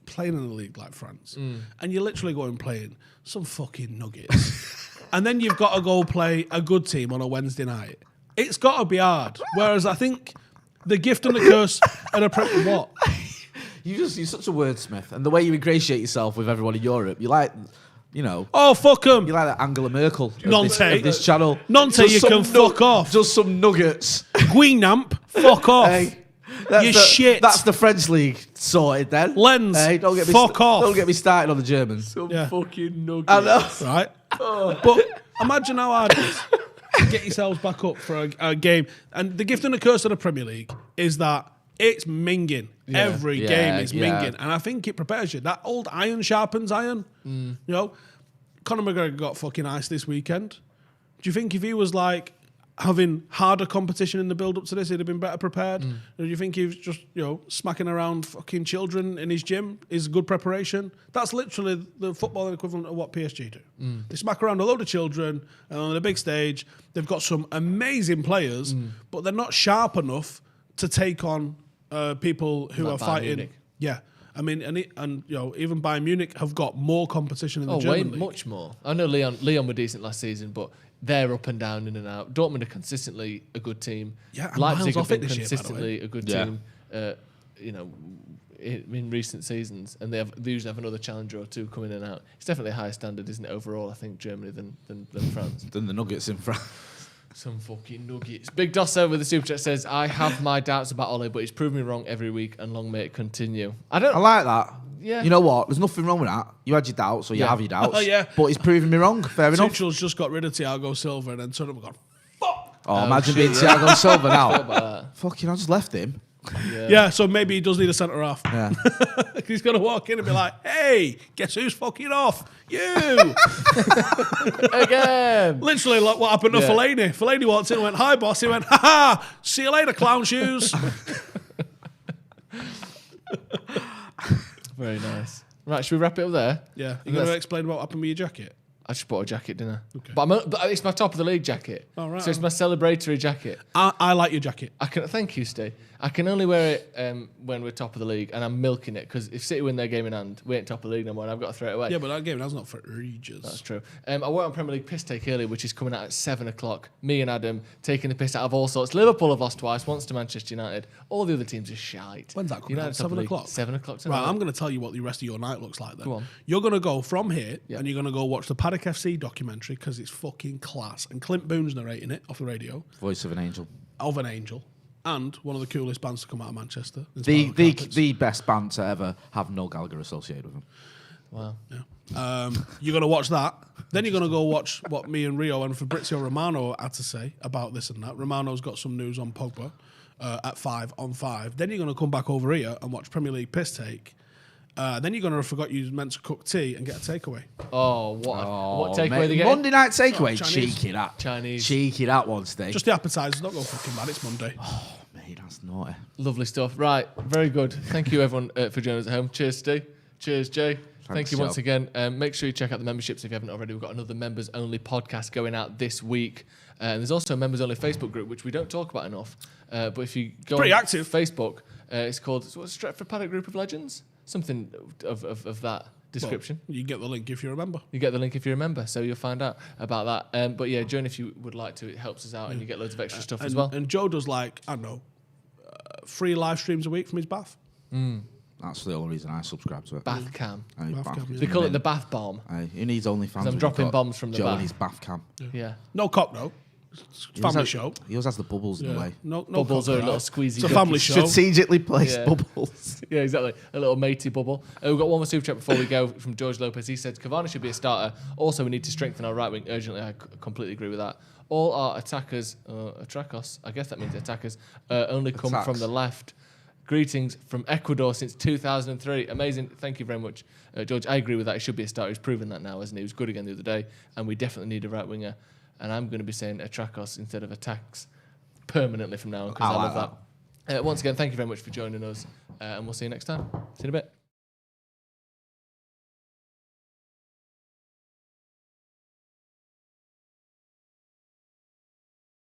Speaker 1: playing in a league like France, and you're literally going playing some fucking nuggets, and then you've got to go play a good team on a Wednesday night. It's got to be hard. Whereas I think the gift and the curse and what?
Speaker 2: You're such a wordsmith, and the way you ingratiate yourself with everyone in Europe, you like, you know,
Speaker 1: Oh, fuck them.
Speaker 2: you like that Angela Merkel of
Speaker 1: Nonte.
Speaker 2: this channel.
Speaker 1: Nonte,
Speaker 2: Just
Speaker 1: you
Speaker 2: some
Speaker 1: can fuck off.
Speaker 2: Just some nuggets.
Speaker 1: Guinamp, fuck off.
Speaker 2: Hey, that's
Speaker 1: You
Speaker 2: the,
Speaker 1: shit.
Speaker 2: That's the French league sorted then.
Speaker 1: Lens,
Speaker 2: Hey, don't get me
Speaker 1: fuck off.
Speaker 2: Don't get me started on the Germans.
Speaker 3: Some
Speaker 1: Yeah.
Speaker 3: fucking nugget.
Speaker 2: I know.
Speaker 1: Right? But imagine how hard it is to get yourselves back up for a game. And the gift and the curse of the Premier League is that it's minging.
Speaker 3: Yeah.
Speaker 1: Every
Speaker 2: Yeah,
Speaker 1: game is
Speaker 2: yeah.
Speaker 1: minging. And I think it prepares you. That old iron sharpens iron. You know, Conor McGregor got fucking ice this weekend. Do you think if he was like having harder competition in the build up to this, he'd have been better prepared? Or do you think he was just, smacking around fucking children in his gym is good preparation? That's literally the footballing equivalent of what PSG do. They smack around a load of children, and on the big stage, they've got some amazing players, but they're not sharp enough to take on people who
Speaker 3: Like
Speaker 1: are
Speaker 3: Bayern
Speaker 1: fighting.
Speaker 3: Munich.
Speaker 1: Yeah. I mean, and even Bayern Munich have got more competition in the German league.
Speaker 3: Much more. I know Leon were decent last season, but they're up and down, in and out. Dortmund are consistently a good team.
Speaker 1: Yeah, and
Speaker 3: Leipzig
Speaker 1: miles
Speaker 3: have
Speaker 1: off it
Speaker 3: been
Speaker 1: this year, by the way.
Speaker 3: consistently a good team. In recent seasons, and they usually have another challenger or two coming in and out. It's definitely a higher standard, isn't it, overall, I think, Germany than France.
Speaker 2: Than the Nuggets in France.
Speaker 3: Some fucking Nuggets. Big Dosser with the super chat says, I have my doubts about Ole, but he's proven me wrong every week, and long may it continue.
Speaker 2: I like that.
Speaker 3: Yeah.
Speaker 2: You know what? There's nothing wrong with that. You had your doubts, or you have your doubts.
Speaker 1: Oh, yeah.
Speaker 2: But he's proven me wrong. Fair enough.
Speaker 1: Tuchel's just got rid of Thiago Silva and then turned up and gone, fuck!
Speaker 2: Imagine being Thiago Silva now.
Speaker 3: About that.
Speaker 2: Fucking, I just left him.
Speaker 1: Yeah, so maybe he does need a centre half.
Speaker 2: Yeah.
Speaker 1: He's going to walk in and be like, hey, guess who's fucking off? You!
Speaker 3: Again!
Speaker 1: Literally like what happened to Fellaini. Fellaini walked in and went, hi, boss. He went, ha-ha, see you later, clown shoes.
Speaker 3: Very nice. Right, should we wrap it up there?
Speaker 1: Yeah. You going to explain what happened with your jacket?
Speaker 3: I just bought a jacket, didn't I?
Speaker 1: Okay.
Speaker 3: But it's my top of the league jacket.
Speaker 1: Oh, right.
Speaker 3: So it's my celebratory jacket.
Speaker 1: I like your jacket.
Speaker 3: Thank you, Steve. I can only wear it when we're top of the league, and I'm milking it because if City win their game in hand, we ain't top of the league no more, and I've got to throw it away.
Speaker 1: Yeah, but that game, that's not for ages.
Speaker 3: That's true. I went on Premier League piss take earlier, which is coming out at 7 o'clock. Me and Adam taking the piss out of all sorts. Liverpool have lost twice, once to Manchester United. All the other teams are shite.
Speaker 1: When's that coming out?
Speaker 3: United top of
Speaker 1: 7
Speaker 3: the league.
Speaker 1: o'clock?
Speaker 3: 7 o'clock tonight.
Speaker 1: Right, I'm going to tell you what the rest of your night looks like then.
Speaker 3: Go on.
Speaker 1: You're going to go from here and you're going to go watch the Paddock FC documentary because it's fucking class. And Clint Boone's narrating it off the radio.
Speaker 2: Voice of an angel.
Speaker 1: Of an angel. And one of the coolest bands to come out of Manchester.
Speaker 2: The best band to ever have Noel Gallagher associated with them.
Speaker 3: Wow.
Speaker 1: Yeah. You're going to watch that. Then you're going to go watch what me and Rio and Fabrizio Romano had to say about this and that. Romano's got some news on Pogba at 5 on 5. Then you're going to come back over here and watch Premier League Piss Take. Then you're going to have forgot you meant to cook tea and get a takeaway.
Speaker 3: Oh, what takeaway they get?
Speaker 2: Monday night takeaway.
Speaker 1: Chinese.
Speaker 2: Cheeky that.
Speaker 3: Chinese.
Speaker 2: Cheeky that one, Steve.
Speaker 1: Just the appetizers. Don't go fucking mad. It's Monday.
Speaker 2: Oh, mate, that's naughty.
Speaker 3: Lovely stuff. Right, very good. Thank you, everyone, for joining us at home. Cheers, Steve. Cheers, Jay. Thank you once again. Make sure you check out the memberships if you haven't already. We've got another members-only podcast going out this week. And there's also a members-only Facebook group, which we don't talk about enough. But if you go
Speaker 1: pretty
Speaker 3: on
Speaker 1: active.
Speaker 3: Facebook, it's called Stretford Paddock Group of Legends? Something of that description.
Speaker 1: Well, you get the link if you remember.
Speaker 3: You get the link if you remember, so you'll find out about that. But yeah, join if you would like to. It helps us out, and you get loads of extra stuff as well.
Speaker 1: And Joe does like, I don't know, 3 live streams a week from his bath.
Speaker 2: That's the only reason I subscribe to it.
Speaker 3: Bath cam.
Speaker 1: Bath cam, yeah.
Speaker 3: They call it the bath bomb.
Speaker 2: Who needs OnlyFans?
Speaker 3: I'm dropping bombs from the
Speaker 2: Joe
Speaker 3: bath.
Speaker 2: and his bath cam.
Speaker 3: Yeah.
Speaker 1: No cock, though. It's a family show.
Speaker 2: He always has the bubbles in the way.
Speaker 1: No
Speaker 3: Bubbles
Speaker 1: cock,
Speaker 3: are a
Speaker 1: right?
Speaker 3: little squeezy.
Speaker 1: It's a family show.
Speaker 2: Strategically placed
Speaker 3: Yeah.
Speaker 2: bubbles.
Speaker 3: Yeah, exactly. A little matey bubble. We've got one more super chat before we go from George Lopez. He said Cavani should be a starter. Also, we need to strengthen our right wing urgently. I completely agree with that. All our attackers, atracos, I guess that means attackers, only come
Speaker 2: Attacks.
Speaker 3: from the left. Greetings from Ecuador since 2003. Amazing. Thank you very much, George. I agree with that. He should be a starter. He's proven that now, hasn't he? He was good again the other day. And we definitely need a right winger. And I'm going to be saying atracos instead of attacks permanently from now on because I love that. Once again, thank you very much for joining us. And we'll see you next time. See you in a bit.